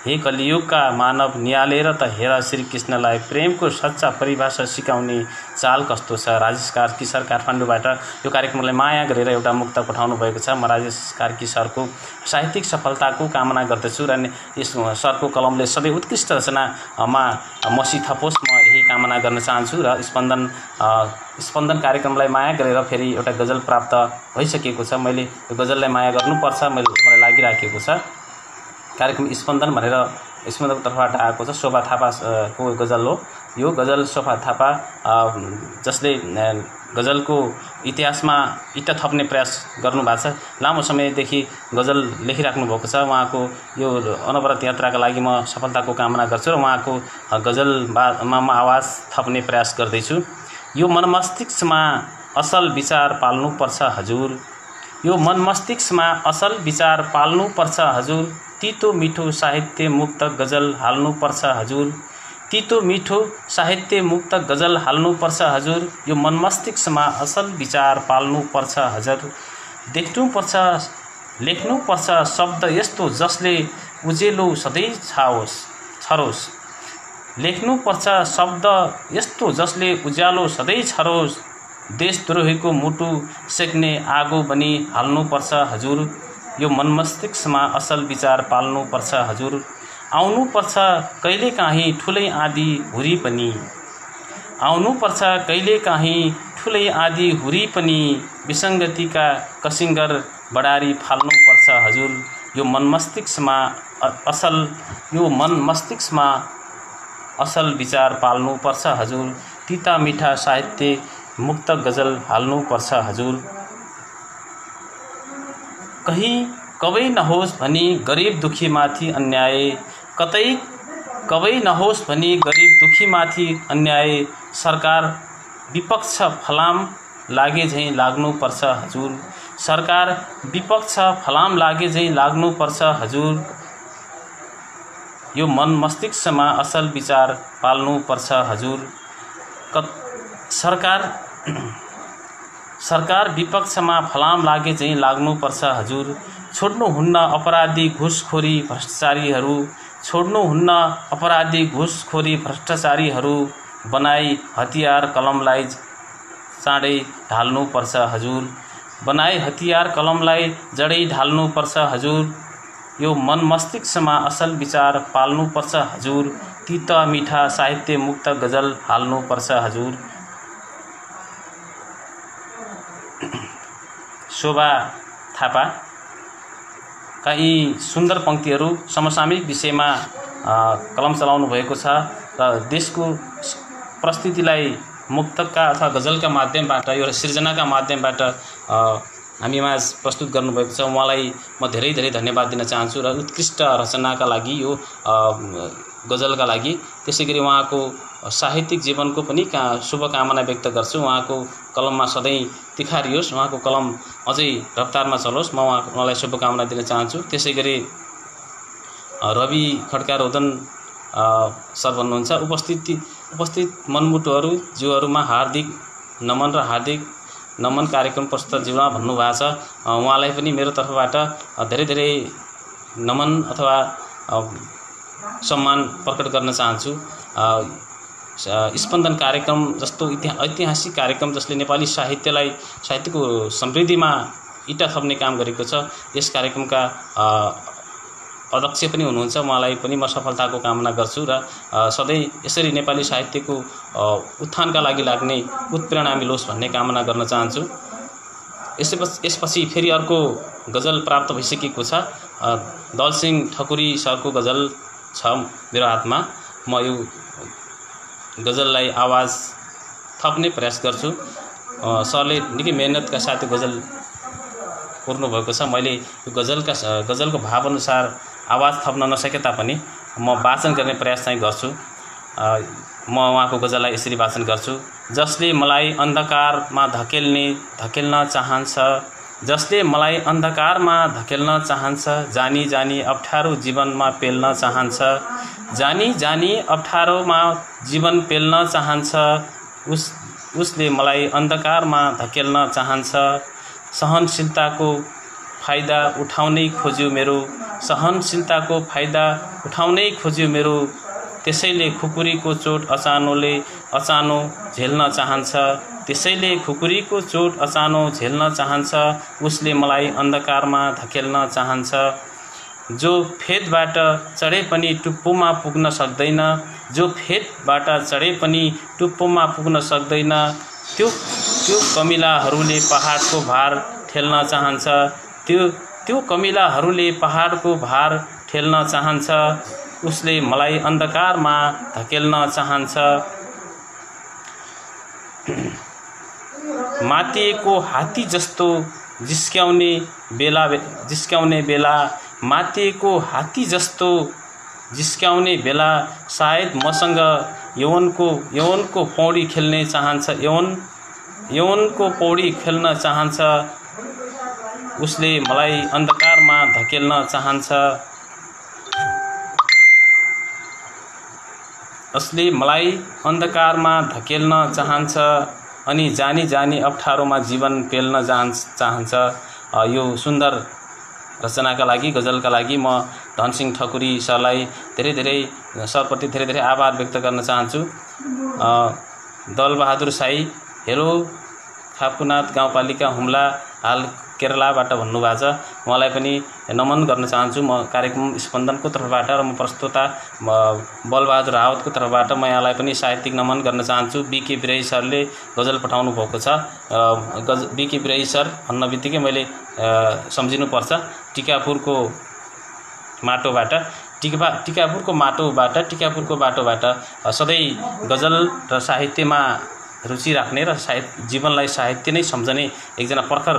हे कलियुगका मानव नियालेर त हेर श्री कृष्णलाई, प्रेमको सच्चा परिभाषा सिकाउने चाल कस्तो छ। राजेश कार्की सर काठमाडौँबाट यो कार्यक्रमलाई माया गरेर एउटा मुक्त पठाउनु भएको छ। म राजेश कार्की सरको साहित्यिक सफलताको कामना गर्दछु र यस सरको कलमले सधैँ उत्कृष्ट रचनामा मसी थपोस्, म यही कामना गर्न चाहन्छु। र स्पन्दन कार्यक्रमलाई माया गरेर फेरि एउटा गजल प्राप्त भइसकेको छ। मैले यो गजललाई माया गर्नुपर्छ मलाई लागिराखेको छ। कार्यक्रम स्पन्दन भनेर स्पन्दनको तर्फबाट आएको छ। शोभा थापाको गजल हो यो। गजल शोभा थापा जसले गजलको इतिहासमा इँटा थप्ने प्रयास गर्नुभएको छ। लामो समयदेखि गजल लेखिराख्नु भएको छ। उहाँको यो अनवरत यात्राका लागि म सफलताको कामना गर्छु र उहाँको गजलमा म आवाज थप्ने प्रयास गर्दैछु। यो मन मस्तिष्कमा असल विचार पाल्नुपर्छ हजुर, यो मन मस्तिष्कमा असल विचार पाल्नुपर्छ हजुर, तितो मिठो साहित्य मुक्त गजल हाल्नुपर्छ हजुर, तितो मिठो साहित्य मुक्त गजल हाल्नुपर्छ हजुर, यो मन मस्तिष्कमा असल विचार पाल्नुपर्छ हजुर, देख्नुपर्छ लेख्नुपर्छ शब्द यस्तो जसले उजेलो सधैँ छरोस्, लेख्नुपर्छ शब्द यस्तो जसले उज्यालो सधैँ छरोस्, देशद्रोहीको मुटु सेक्ने आगो बनी हाल्नुपर्छ हजुर, यो मन मस्तिष्कमा असल विचार पाल्नुपर्छ हजुर, आउनुपर्छ कहिलेकाहीँ ठुलै आँधी हुरी पनि, आउनुपर्छ कहिलेकाहीँ ठुलै आँधी हुरी पनि, विसङ्गतिका कसिङ्गर बडारी फाल्नुपर्छ हजुर, यो मन मस्तिष्कमा असल विचार पाल्नुपर्छ हजुर, तिता मिठा साहित्य मुक्त गजल हाल्नुपर्छ हजुर। कहीँ कबै नहोस् भनी गरिब दुखीमाथि अन्याय, कतै कबै नहोस् भनी गरिब दुखीमाथि अन्याय, सरकार विपक्ष फलाम लागे झैँ लाग्नुपर्छ हजुर, सरकार विपक्ष फलाम लागे झैँ लाग्नुपर्छ हजुर, यो मन मस्तिष्कमा असल विचार पाल्नुपर्छ हजुर, सरकार विपक्षमा फलाम लागे चाहिँ लाग्नुपर्छ हजुर, छोड्नुहुन्न अपराधी घुसखोरी भ्रष्टाचारीहरू, छोड्नुहुन्न अपराधी घुसखोरी भ्रष्टाचारीहरू, बनाई हतियार कलमलाई चाँडै ढाल्नुपर्छ हजुर, बनाई हतियार कलमलाई जडै ढाल्नुपर्छ हजुर, यो मन मस्तिष्कमा असल विचार पाल्नुपर्छ हजुर, तिता मिठा साहित्य मुक्त गजल हाल्नुपर्छ हजुर। शोभा थापाका यी सुन्दर पंक्तिहरू समसामयिक विषयमा कलम चलाउनु भएको छ र देशको परिस्थितिलाई मुक्तकका अथवा गजलका माध्यमबाट यो सृजनाका माध्यमबाट हामीमा प्रस्तुत गर्नुभएको छ। उहाँलाई म धेरै धेरै धन्यवाद दिन चाहन्छु र उत्कृष्ट रचनाका लागि यो गजलका लागि, त्यसैगरी उहाँको साहित्यिक जीवनको पनि शुभकामना व्यक्त गर्छु। उहाँको कलममा सधैँ तिखारियोस्, उहाँको कलम अझै रफ्तारमा चलोस्, म उहाँलाई शुभकामना दिन चाहन्छु। त्यसैगरी रवि खड्का रोदन सर भन्नुहुन्छ, उपस्थित मनमुटुहरू जीवहरूमा हार्दिक नमन र हार्दिक नमन कार्यक्रम प्रस्तुतज्यूमा भन्नुभएको छ। उहाँलाई पनि मेरो तर्फबाट धेरै धेरै नमन अथवा सम्मान प्रकट गर्न चाहन्छु। स्पन्दन कार्यक्रम जस्तो ऐतिहासिक कार्यक्रम जसले नेपाली साहित्यको समृद्धिमा इँटा थप्ने काम गरेको छ, यस कार्यक्रमका अध्यक्ष पनि हुनुहुन्छ। उहाँलाई पनि म सफलताको कामना गर्छु र सधैँ यसरी नेपाली साहित्यको उत्थानका लागि लाग्ने उत्प्रेरणा मिलोस् भन्ने कामना गर्न चाहन्छु। यसपछि फेरि अर्को गजल प्राप्त भइसकेको छ। दलसिंह ठकुरी सरको गजल छ मेरो हातमा। म यो गजललाई आवाज थप्ने प्रयास गर्छु। सरले निकै मेहनतका साथ गजल कोर्नु भएको छ। मैले यो गजलको भावअनुसार आवाज थप्न नसके तापनि म वाचन गर्ने प्रयास चाहिँ गर्छु। म उहाँको गजललाई यसरी वाचन गर्छु। जसले मलाई अन्धकारमा धकेल्न चाहन्छ, जसले मलाई अन्धकारमा धकेल्न चाहन्छ, जानी जानी अप्ठ्यारो जीवनमा पेल्न चाहन्छ, जानी जानी अप्ठ्यारोमा जीवन पेल्न चाहन्छ, उसले मलाई अन्धकारमा धकेल्न चाहन्छ। सहनशीलताको फाइदा उठाउनै खोज्यो मेरो, सहनशीलताको फाइदा उठाउनै खोज्यो मेरो, त्यसैले खुकुरीको चोट अचानो झेल्न चाहन्छ, त्यसैले खुकुरीको चोट अचानो झेल्न चाहन्छ, उसले मलाई अन्धकारमा धकेल्न चाहन्छ। जो फेदबाट चढे पनि टुप्पोमा पुग्न सक्दैन, जो फेदबाट चढे पनि टुप्पोमा पुग्न सक्दैन, त्यो कमिलाहरूले पहाडको भार ठेल्न चाहन्छ, त्यो कमिलाहरूले पहाडको भार ठेल्न चाहन्छ, उसले मलाई अन्धकारमा धकेल्न चाहन्छ। मातिएको हात्ती जस्तो जिस्क्याउने बेला, मातिएको हात्ती जस्तो जिस्क्याउने बेला, सायद मसँग यौवनको पौडी खेल्ने चाहन्छ, यौवनको पौडी खेल्न चाहन्छ, उसले मलाई अन्धकारमा धकेल्न चाहन्छ, उसले मलाई अन्धकारमा धकेल्न चाहन्छ, अनि जानी जानी अप्ठ्यारोमा जीवन पेल्न चाहन्छ। यो सुन्दर रचनाका लागि, गजलका लागि म धनसिंह ठकुरी सरलाई सरप्रति धेरै धेरै आभार व्यक्त गर्न चाहन्छु। दलबहादुर साई, हेलो खापकुनाथ गाउँपालिका हुम्ला, हाल केरलाबाट भन्नुभएको छ। उहाँलाई पनि नमन गर्न चाहन्छु म कार्यक्रम स्पन्दनको तर्फबाट र म प्रस्तुता बलबहादुर रावतको तर्फबाट म यहाँलाई पनि साहित्यिक नमन गर्न चाहन्छु। बीके बिराई सरले गजल पठाउनु भएको छ। बीके बिराई सर भन्न बित्तिकै मैले सम्झिनुपर्छ टिकापुरको बाटोबाट सधैँ गजल र साहित्यमा रुचि राख्ने र जीवनलाई साहित्य नै सम्झने एकजना प्रखर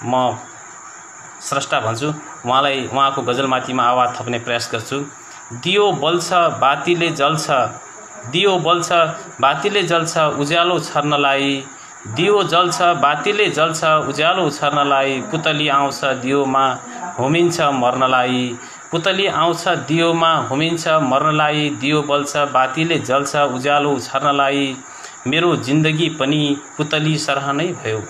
म स्रष्टा भन्छु। उहाँको गजलमाथिमा आवाज थप्ने प्रयास गर्छु। दियो बल्छ बातीले जल्छ, दियो बल्छ बातीले जल्छ उज्यालो छर्नलाई, दियो जल्छ बातीले जल्छ उज्यालो छर्नलाई, पुतली आउँछ दियोमा होमिन्छ मर्नलाई, पुतली आउँछ दियोमा होमिन्छ मर्नलाई, दियो बल्छ बातीले जल्छ उज्यालो छर्नलाई, मेरो जिन्दगी पनि पुतली सरह नै भयो,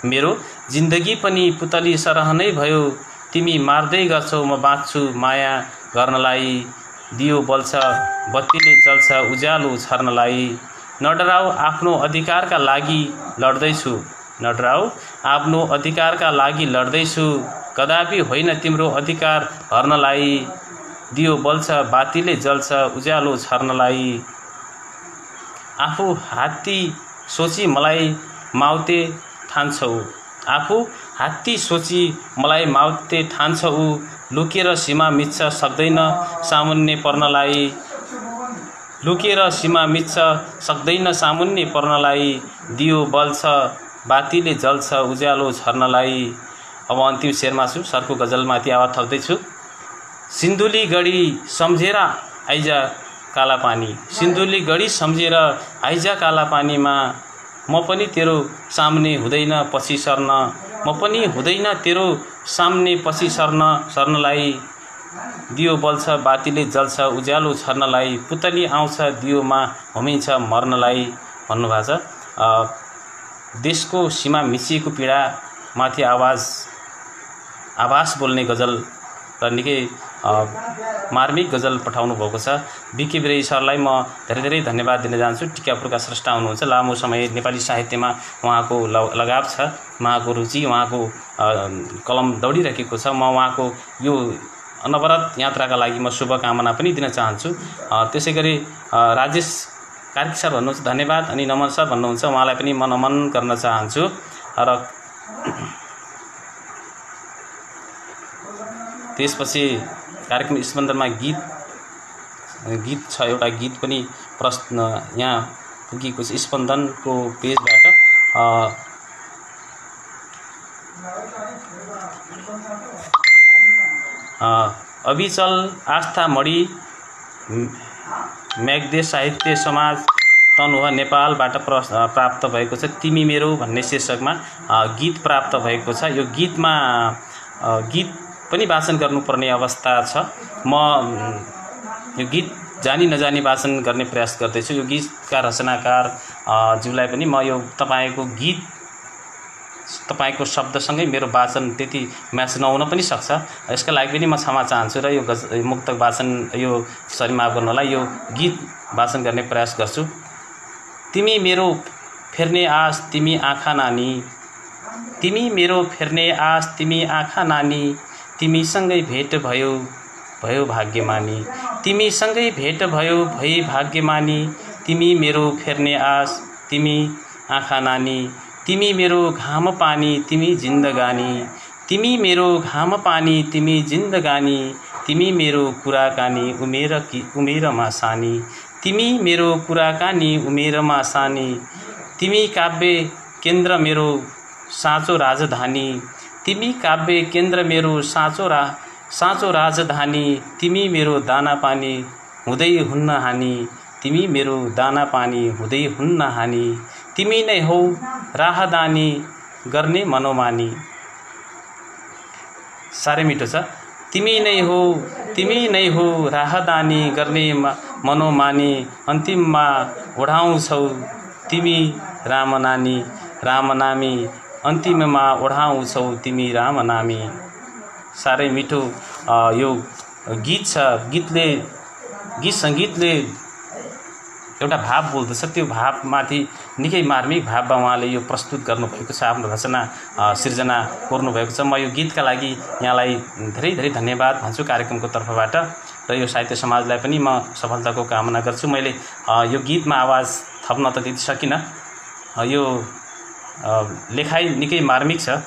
मेरो जिन्दगी पनि पुतली सरह नै भयो, तिमी मार्दै गर्छौ म बाँच्छु माया गर्नलाई, दियो बल्छ बत्तीले जल्छ उज्यालो छर्नलाई, नडराऊ आफ्नो अधिकारका लागि लड्दैछु, नडराऊ आफ्नो अधिकारका लागि लड्दैछु, कदापि होइन तिम्रो अधिकार हर्नलाई, दियो बल्छ बातीले जल्छ उज्यालो छर्नलाई, आफू हात्ती सोची मलाई माउते ठान्छौ, आफू हात्ती सोची मलाई माउते ठान्छौ, लुकेर सीमा मिच्छ सक्दैन सामुन्ने पर्नलाई, लुकेर सीमा मिच्छ सक्दैन सामुन्ने पर्नलाई, दियो बल्छ बातीले जल्छ उज्यालो छर्नलाई। अब अन्तिम शेरमा छु, सरको गजलमाथि आवाज थप्दैछु। सिन्धुली गढी सम्झेर आइजा काला पानी, सिन्धुली गढी सम्झेर आइजा काला पानीमा, म पनि तेरो सामने हुँदैन पछि सर्न, म पनि हुँदैन तेरो सामने पछि सर्नलाई, दियो बल्छ बातीले जल्छ उज्यालो छर्नलाई, पुतली आउँछ दियोमा होमिन्छ मर्नलाई भन्नुभएको छ। देशको सीमा मिचिएको पीडा माथि आवाज बोल्ने गजल र निकै मार्मिक गजल पठाउनु भएको छ। बिके बिरेही सरलाई म धेरै धेरै धन्यवाद दिन चाहन्छु। टिकापुरका स्रष्टा हुनुहुन्छ। लामो समय नेपाली साहित्यमा उहाँको लगाव छ, उहाँको रुचि, उहाँको कलम दौडिरहेको छ। म उहाँको यो अनवरत यात्राका लागि म शुभकामना पनि दिन चाहन्छु। त्यसै गरी राजेश कार्की सर भन्नुहुन्छ धन्यवाद, अनि नमन सर भन्नुहुन्छ, उहाँलाई पनि म नमन गर्न चाहन्छु। र त्यसपछि कार्यक्रम स्पन्दनमा गीत छ, एउटा गीत पनि प्रश्न यहाँ पुगेको छ स्पन्दनको पेजबाट। अविचल आस्था मणि म्याग्दे साहित्य समाज तनहुँ नेपालबाट प्राप्त भएको छ। तिमी मेरो भन्ने शीर्षकमा गीत प्राप्त भएको छ। यो गीतमा गीत पनि वाचन गर्नुपर्ने अवस्था छ। म यो गीत जानी नजानी वाचन गर्ने प्रयास गर्दैछु। यो गीतका रचनाकार ज्यूलाई पनि म यो तपाईँको शब्दसँगै मेरो वाचन त्यति म्याच नहुन पनि सक्छ, यसका लागि पनि म क्षमा चाहन्छु र यो मुक्तक वाचन माफ गर्नु होला, यो गीत वाचन गर्ने प्रयास गर्छु। तिमी मेरो फेर्ने आश तिमी आँखा नानी, तिमी मेरो फेर्ने आश तिमी आँखा नानी, तिमीसँगै भेट भयो भाग्यमानी, तिमीसँगै भेट भयो भाग्यमानी, तिमी मेरो फेर्ने आश तिमी आँखा नानी, तिमी मेरो घाम पानी तिमी जिन्दगानी, तिमी मेरो घाम पानी तिमी जिन्दगानी, तिमी मेरो कुराकानी उमेरमा सानी, तिमी मेरो कुराकानी उमेरमा सानी, तिमी काव्य केन्द्र मेरो साँचो राजधानी, तिमी काव्य केन्द्र मेरो साँचो राजधानी, तिमी मेरो दाना पानी हुँदै हुन्न हानि, तिमी मेरो दाना पानी हुँदै हुन्न हानि, तिमी नै हौ राहदानी गर्ने मनोमानी। साह्रै मिठो छ। तिमी नै हो राहदानी गर्ने मनोमानी, अन्तिममा ओढाउँछौ तिमी रामनामी, अन्तिममा ओढाउँछौ तिमी रामनामी। साह्रै मिठो यो गीत छ। गीत सङ्गीतले एउटा भाव बोल्दछ, त्यो भावमाथि निकै मार्मिक भावमा उहाँले यो प्रस्तुत गर्नुभएको छ, आफ्नो रचना सिर्जना कोर्नुभएको छ। म यो गीतका लागि यहाँलाई धेरै धेरै धन्यवाद भन्छु कार्यक्रमको तर्फबाट, र यो साहित्य समाजलाई पनि म सफलताको कामना गर्छु। मैले यो गीतमा आवाज थप्न त त्यति सकिनँ, यो लेखाइ निकै मार्मिक छ।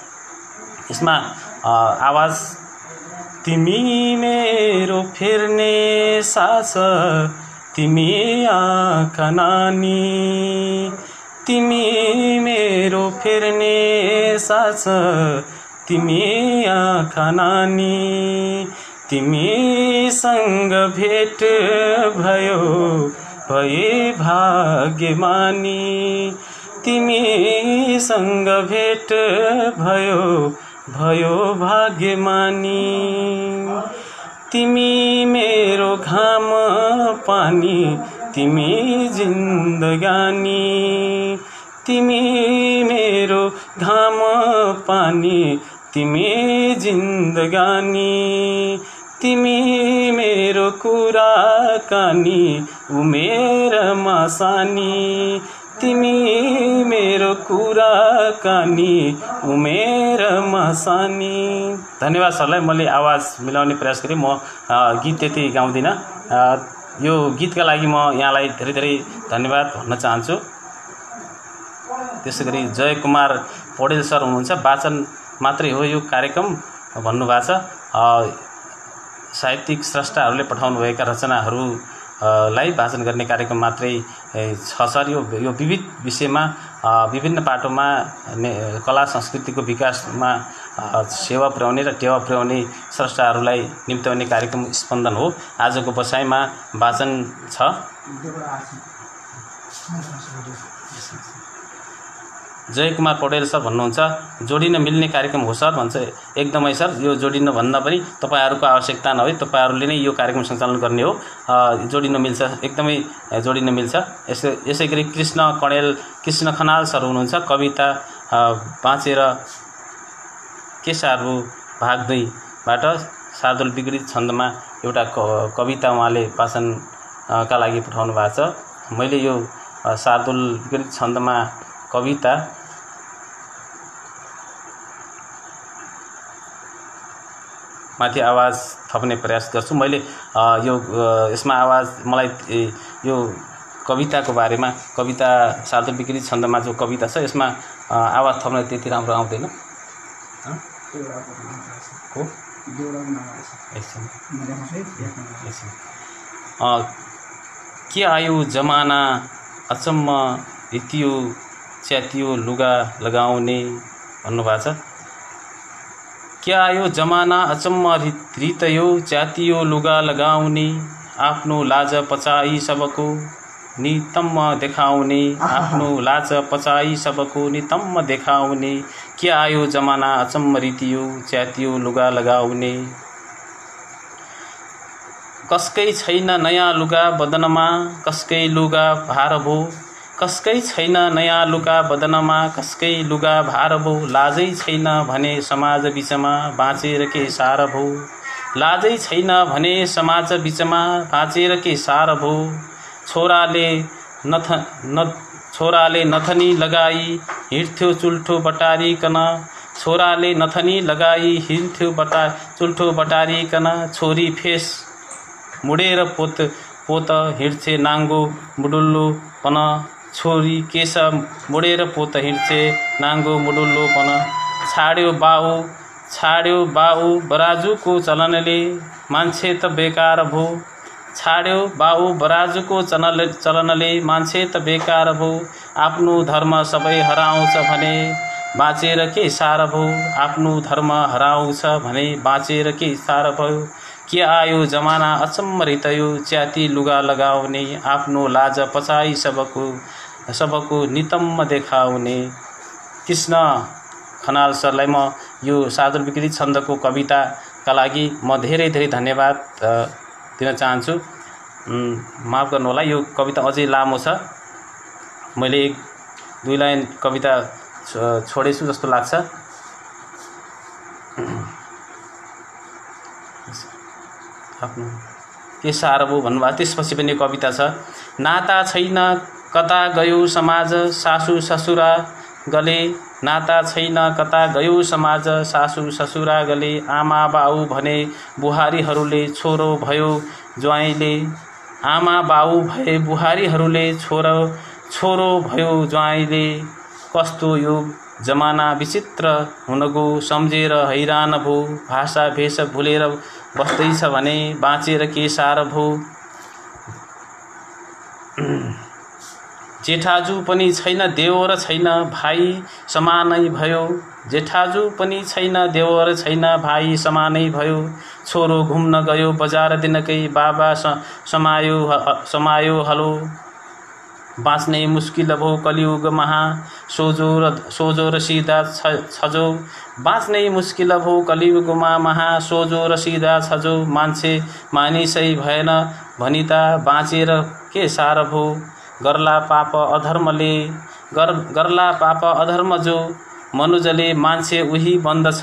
यसमा आवाज तिमी मेरो फेर्ने सास तिमी आँखा नानी, तिमी मेरो फेर्ने सास तिमी आँखा नानी, तिमीसँग भेट भयो भाग्यमानी, तिमीसँग भेट भयो भाग्यमानी, तिमी मेरो घाम पानी तिमी जिन्दगानी, तिमी मेरो घाम पानी तिमी जिन्दगानी, तिमी मेरो कुराकानी उमेरमा सानी, तिमी मेरो कुराकानी उमेरमा सानी। धन्यवाद सरलाई। मैले आवाज मिलाउने प्रयास गरेँ। म गीत त्यति गाउँदिनँ। यो गीतका लागि म यहाँलाई धेरै धेरै धन्यवाद भन्न चाहन्छु। त्यसै गरी जय कुमार पौडेल सर हुनुहुन्छ, वाचन मात्रै हो यो कार्यक्रम भन्नुभएको छ। साहित्यिक स्रष्टाहरूले पठाउनुभएका रचनाहरूलाई वाचन गर्ने कार्यक्रम मात्रै छ सर। यो विविध विषयमा विभिन्न पाटोमा कला संस्कृतिको विकासमा सेवा पुर्याउने र टेवा पुर्याउने स्रष्टाहरूलाई निम्त्याउने कार्यक्रम स्पन्दन हो। आजको बसाइमा वाचन छ। जय कुमार पौडेल सर भन्नुहुन्छ जोडिन मिल्ने कार्यक्रम हो सर भन्छ। एकदमै सर, यो जोडिन भन्दा पनि तपाईँहरूको आवश्यकता नभए तपाईँहरूले नै यो कार्यक्रम सञ्चालन गर्ने हो। जोडिन मिल्छ, एकदमै जोडिन मिल्छ। यसै गरी कृष्ण खनाल सर हुनुहुन्छ, कविता बाँचेर के सार्बु भाग 2बाट शार्दूल विकृत छन्दमा एउटा कविता उहाँले वाचनका लागि पठाउनु भएको छ। मैले यो शार्दूल विकृत छन्दमा कविता माथि आवाज थप्ने प्रयास गर्छु। मैले यो यसमा आवाज मलाई यो कविताको बारेमा, कविता शार्दूल विकृत छन्दमा जो कविता छ यसमा आवाज थप्न त्यति राम्रो आउँदैन। के आयो जमाना अचम्म रितियो च्यातियो लुगा लगाउने भन्नुभएको छ। के आयो जमाना अचम्म रितियो च्यातियो लुगा लगाउने, आफ्नो लाज पचाई सबको नितम्म देखाउने, आफ्नो लाज पचाई सबको नितम्म देखाउने। के आयो जमाना अचम्म रितियो च्यातियो लुगा लगाउने, कसकै छैन नयाँ लुगा बदनमा कसकै लुगा भार भो, कसकै छैन नयाँ लुगा बदनमा कसकै लुगा भार भो। लाजै छैन भने समाज बिचमा बाँचेर के सार भो, लाजै छैन भने समाज बिचमा बाँचेर के सार भो। छोराले नथनी लगाई हिँड्थ्यो चुल्ठो बटारिकन, छोराले नथनी लगाई हिँड्थ्यो चुल्ठो बटारिकन। छोरी फेस मुडेर पोत हिँड्छे नाङ्गो मुडुल्लोपन, छोरी केस मुडेर पोत हिँड्छे नाङ्गो मुडुल्लोपन। छाड्यो बाउ बराजुको चलनले मान्छे त बेकार भो, छाड्यो बाउ बराजुको चलनले मान्छे त बेकार भो। आफ्नो धर्म सबै हराउँछ भने बाँचेर के सार भो, आफ्नो धर्म हराउँछ भने बाँचेर के सार भयो। के आयो जमाना अचम्म रितियो च्याती लुगा लगाउने, आफ्नो लाज पचाई सबको नितम्म देखाउने। कृष्ण खनाल सरलाई म यो शार्दूल विकृत छन्दको कविताका लागि म धेरै धेरै धन्यवाद दिन चाहन्छु। माफ गर्नुहोला, यो कविता अझै लामो छ। मैले 1-2 लाइन कविता छोडेछु जस्तो लाग्छ। आफ्नो के सार भो भन्नुभयो। त्यसपछि पनि कविता छ। नाता छैन कता गयो समाज सासु ससुरा गले, नाता छैन कता गयो समाज सासु ससुरा गले। आमा बाउ भने बुहारीहरूले छोरो भयो ज्वाइँले, आमा बाउ भए बुहारीहरूले छोरो भयो ज्वाइँले। कस्तो यो जमाना विचित्र हुनगो सम्झेर हैरान भो, भाषा भेष भुलेर बस्दैछ भने बाँचेर के सार भो। जेठाजु पनि छैन देवर छैन भाइ समानै भयो, जेठाजु पनि छैन देवर छैन भाइ समानै भयो। छोरो घुम्न गयो बजार दिनकै बाबा समायो हलो, बाँच्नै मुस्किल भो कलियुग महा सोझो र सिधा छजो। बाँच्नै मुस्किल भो कलियुगमा महा सोझो र सिधा छजो। मान्छे मानिसै भएन भनी त बाँचेर के सार भो। गर्ला पाप अधर्म जो मनुजले मान्छे उही बन्दछ,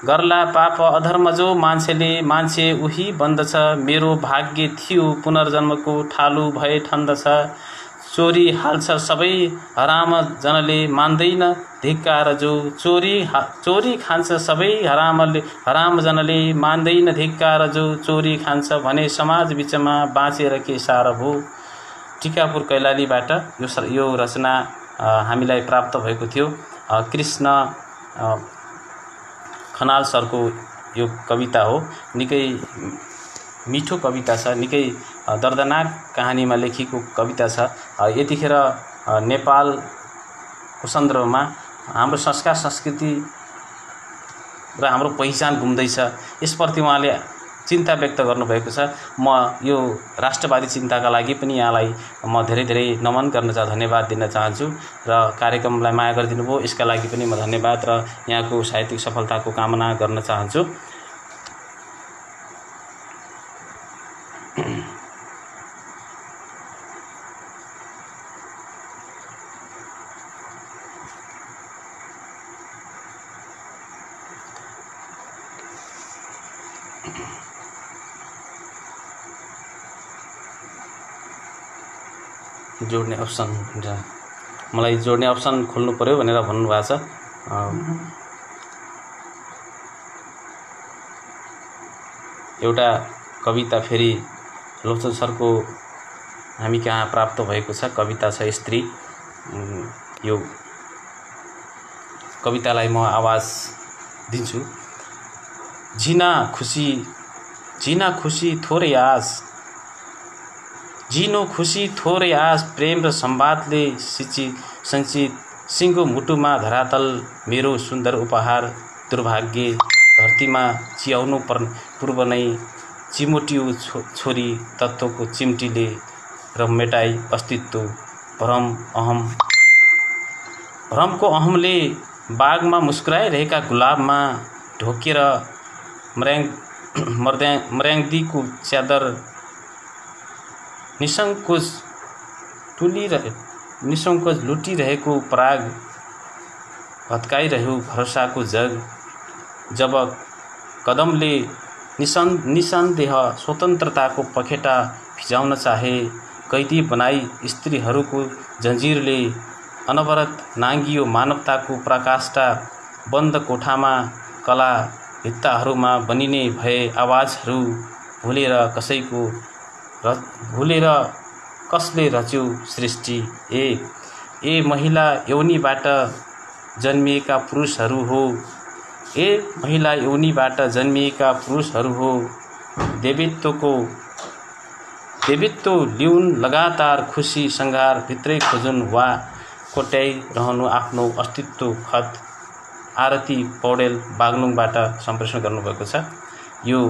गर्ला पाप अधर्म जो मान्छे उही बन्दछ। मेरो भाग्य थियो पुनर्जन्मको ठालु भए ठन्दछ, चोरी हाल्छ सबै हराम जनले मान्दैन धिक्कार जो। चोरी खान्छ सबै हराम जनले मान्दैन धिक्कार जो। चोरी खान्छ भने समाज बिचमा बाँचेर के सार भो। टिकापुर कैलालीबाट यो रचना हामीलाई प्राप्त भएको थियो। कृष्ण खनाल सरको यो कविता हो। निकै मिठो कविता छ, निकै दर्दनाक कहानीमा लेखिएको कविता छ। यतिखेर नेपालको सन्दर्भमा हाम्रो संस्कार संस्कृति र हाम्रो पहिचान गुम्दैछ, यसप्रति उहाँले चिन्ता व्यक्त गर्नुभएको छ। म यो राष्ट्रवादी चिन्ताका लागि पनि यहाँलाई म धेरै धेरै नमन गर्न धन्यवाद दिन चाहन्छु र कार्यक्रमलाई माया गरिदिनु भयो यसका लागि पनि म धन्यवाद र यहाँको साहित्यिक सफलताको कामना गर्न चाहन्छु। जोड्ने अप्सन हुन्छ, मलाई जोड्ने अप्सन खोल्नु पर्यो भनेर भन्नुभएको छ। एउटा कविता फेरि लोचन सरको हामी कहाँ प्राप्त भएको छ, कविता छ स्त्री। यो कवितालाई म आवाज दिन्छु। जिना खुसी थोरै आश, जिनो खुसी थोरै आश, प्रेम र संवादले सञ्चित सिङ्गो मुटुमा धरातल मेरो सुन्दर उपहार दुर्भाग्य धरतीमा चियाउनु पूर्व नै चिमोटियो छोरी तत्त्वको चिम्टीले र मेटाई अस्तित्व भ्रमको अहमले बागमा मुस्कुराइरहेका गुलाबमा ढोकेर मर्याङ्गीको च्यादर निसङ्कोच लुटिरहेको पराग भत्काइरह्यो भरोसाको जग। जब कदमले निसन्देह स्वतन्त्रताको पखेटा फिजाउन चाहे, कैदी बनाई स्त्रीहरूको जन्जिरले अनवरत नाङ्गियो मानवताको प्रकाष्ठा। बन्द कोठामा कला भित्ताहरूमा बनिने भए आवाजहरू भुलेर कसले रच्यो सृष्टि। ए महिला योनिबाट जन्मिएका पुरुषहरू हो, ए महिला योनिबाट जन्मिएका पुरुषहरू हो। देवीत्व ल्याउन लगातार खुसी सङ्घार भित्रै खोजुन् वा कोट्याइरहनु आफ्नो अस्तित्व। खत आरती पौडेल बागलुङबाट सम्प्रेषण गर्नुभएको छ। यो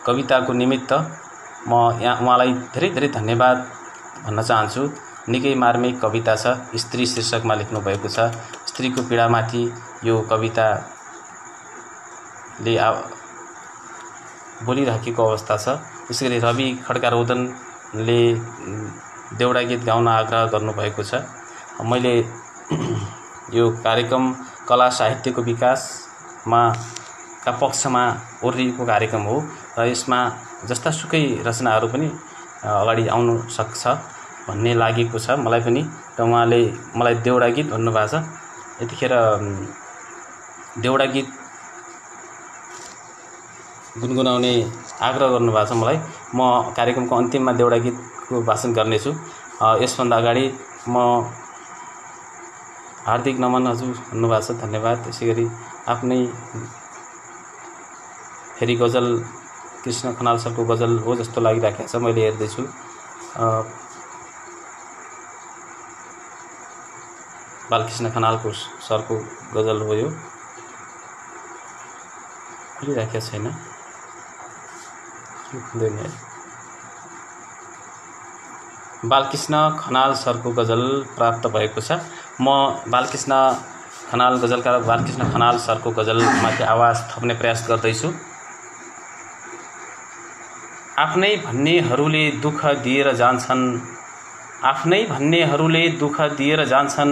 कविताको निमित्त म उहाँलाई धेरै धेरै धन्यवाद भन्न चाहन्छु। निकै मार्मिक कविता छ, स्त्री शीर्षकमा लेख्नु भएको छ। स्त्रीको पीडामाथि यो कविताले बोलिराखेको अवस्था छ। यसैगरी रवि खड्का रोदनले देउडा गीत गाउन आग्रह गर्नुभएको छ। मैले यो कार्यक्रम कला साहित्यको विकासमा का पक्षमा ओर्लिएको कार्यक्रम हो र यसमा जस्तासुकै रचनाहरू पनि अगाडि आउन सक्छ भन्ने लागेको छ मलाई पनि। र उहाँले मलाई देउडा गीत भन्नुभएको छ। यतिखेर देउडा गीत गुनगुनाउने आग्रह गर्नुभएको छ मलाई। म कार्यक्रमको अन्तिममा देउडा गीतको भाषण गर्नेछु। यसभन्दा अगाडि म हार्दिक नमन हजुर भन्नुभएको छ, धन्यवाद। त्यसैगरी आफ्नै फेरि गजल कृष्ण खनाल सरको गजल हो जस्तो लागिराखेको छ, मैले हेर्दैछु। बालकृष्ण खनालको सरको गजल हो यो, खुलिराखेको छैन। बालकृष्ण खनाल सरको गजल प्राप्त भएको छ। म बालकृष्ण खनाल गजलकार बालकृष्ण खनाल सरको गजलमाथि आवाज थप्ने प्रयास गर्दैछु। आफ्नै भन्नेहरूले दुःख दिएर जान्छन्, आफ्नै भन्नेहरूले दुःख दिएर जान्छन्,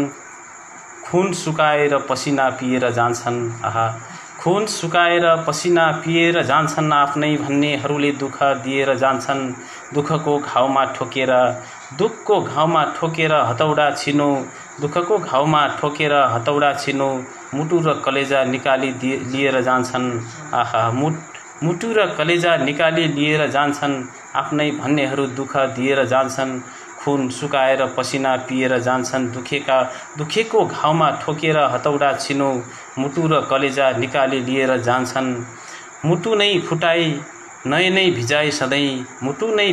खुन सुकाएर पसिना पिएर जान्छन्। आहा, खुन सुकाएर पसिना पिएर जान्छन्, आफ्नै भन्नेहरूले दुःख दिएर जान्छन्। दुःखको घाउमा ठोकेर हतौडा छिनो, दुःखको घाउमा ठोकेर हतौडा छिनो, मुटु र कलेजा निकाली लिएर जान्छन्। आहा, मुटु र कलेजा निकाली लिएर जान्छन्, आफ्नै भन्नेहरू दुःख दिएर जान्छन्। खुन सुकाएर पसिना पिएर जान्छन्, दुखेको घाउमा ठोकेर हतौडा छिनो, मुटु र कलेजा निकाली लिएर जान्छन्। मुटु नै फुटाई नयनै भिजाइ सधैँ, मुटु नै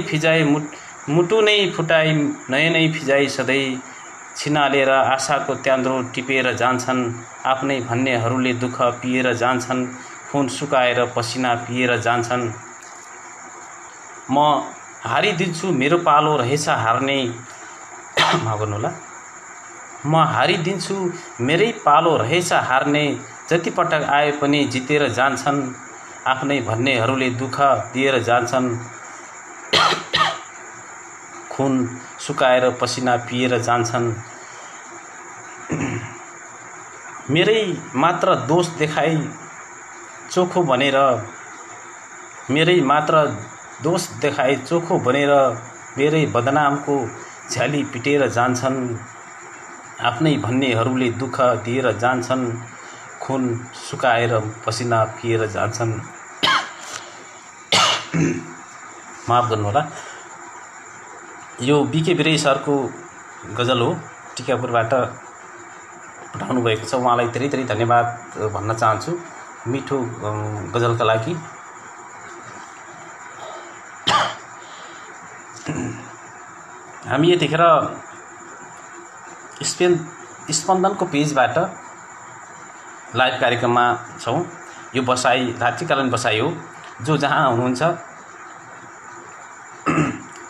फुटाई नयनै भिजाइ सधैँ, छिनालेर आशाको त्यान्द्रो टिपेर जान्छन्। आफ्नै भन्नेहरूले दुःख पिएर जान्छन्, खुन सुकाएर पसिना पिएर जान्छन्। म हारिदिन्छु मेरो पालो रहेछ हार्ने, भन्नुहोला। म हारिदिन्छु मेरै पालो रहेछ हार्ने, जति पटक आए पनि जितेर जान्छन्। आफ्नै भन्नेहरूले दुःख दिएर जान्छन्, खुन सुकाएर पसिना पिएर जान्छन्। मेरै मात्र दोष देखाई चोखो बनेर, मेरै मात्र दोष देखाए चोखो बनेर मेरै बदनामको झ्याली पिटेर जान्छन्। आफ्नै भन्नेहरूले दुःख दिएर जान्छन्, खुन सुकाएर पसिना पिएर जान्छन्। माफ गर्नुहोला, यो बीके बिरै सरको गजल हो, टिकापुरबाट पठाउनु भएको छ। उहाँलाई धेरै धेरै धन्यवाद भन्न चाहन्छु मिठो गजलका लागि। हामी यतिखेर स्पन्दनको पेजबाट लाइभ कार्यक्रममा छौँ। यो बसाई रात्रिकालीन बसाई हो। जो जहाँ हुनुहुन्छ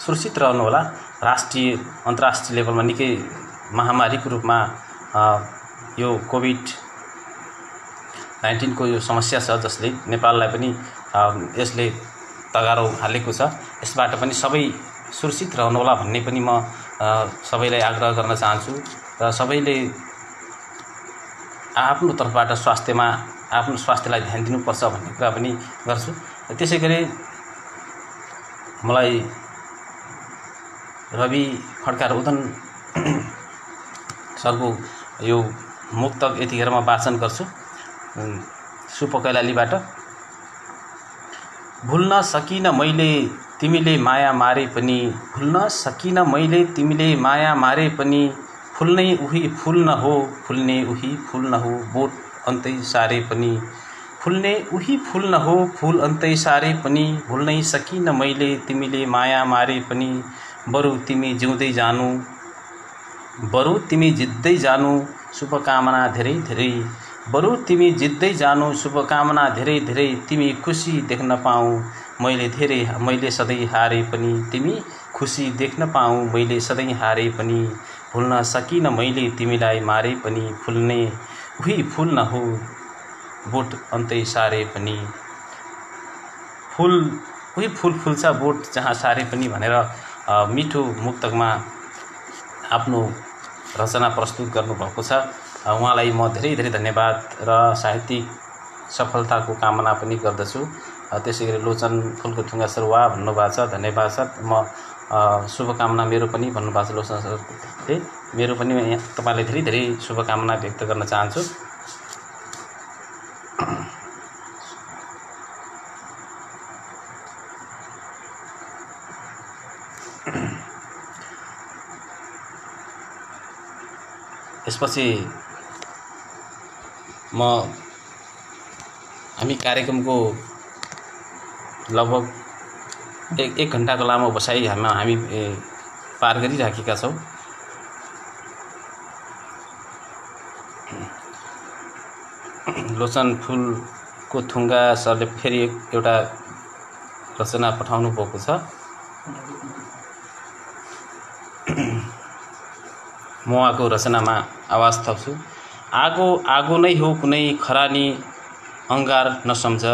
सुरक्षित रहनुहोला। राष्ट्रिय अन्तर्राष्ट्रिय लेभलमा निकै महामारीको रूपमा यो कोभिड-19 को यो समस्या छ, जसले नेपाललाई पनि यसले तगारो हालेको छ। यसबाट पनि सबै सुरक्षित रहनुहोला भन्ने पनि म सबैलाई आग्रह गर्न चाहन्छु र सबैले आफ्नो तर्फबाट आफ्नो स्वास्थ्यलाई ध्यान दिनुपर्छ भन्ने कुरा पनि गर्छु। त्यसै गरी मलाई रवि खड्का उदन सरको यो मुक्तक यतिखेर म वाचन गर्छु सुपकैलालीबाट। भुल्न सकिन मैले तिमीले माया मारे पनि, भुल्न सकिन मैले तिमीले माया मारे पनि, फुल्नै उही फुल न हो, फुल्ने उही फुल न हो, बोट अन्तै सारे पनि, फुल्ने उही फुल न हो, फुल अन्तै सारे पनि, भुल्नै सकिन मैले तिमीले माया मारे पनि, बरु तिमी जिउँदै जानु, बरु तिमी जित्दै जानु, शुभकामना धेरै धेरै, बरु तिमी जित्दै जानु, शुभकामना धेरै धेरै, तिमी खुसी देख्न पाऊँ मैले सधैँ हारे पनि, तिमी खुसी देख्न पाऊँ मैले सधैँ हारे पनि, भुल्न सकिन मैले तिमीलाई मारे पनि, फुल्ने उही फुल न हो, बोट अन्तै सारे पनि, फुल उही फुल फुल्छ बोट जहाँ सारे पनि भनेर मिठो मुक्तकमा आफ्नो रचना प्रस्तुत गर्नुभएको छ। उहाँलाई म धेरै धेरै धन्यवाद र साहित्यिक सफलताको कामना पनि गर्दछु। त्यसै गरी लोचन फुलको ठुङ्गा सर वाह भन्नुभएको छ, धन्यवाद सर। म शुभकामना मेरो पनि भन्नुभएको छ लोचन सरले, मेरो पनि तपाईँलाई धेरै धेरै शुभकामना व्यक्त गर्न चाहन्छु। यसपछि हामी कार्यक्रमको लगभग एक घण्टाको लामो बसाइ हामी पार गरिराखेका छौँ। लोचन फुलको थुङ्गा सरले फेरि एउटा रचना पठाउनु भएको छ। म उहाँको रचनामा आवाज थप्छु। आगो आगो नै हो कुनै खरानी अङ्गार नसम्झ,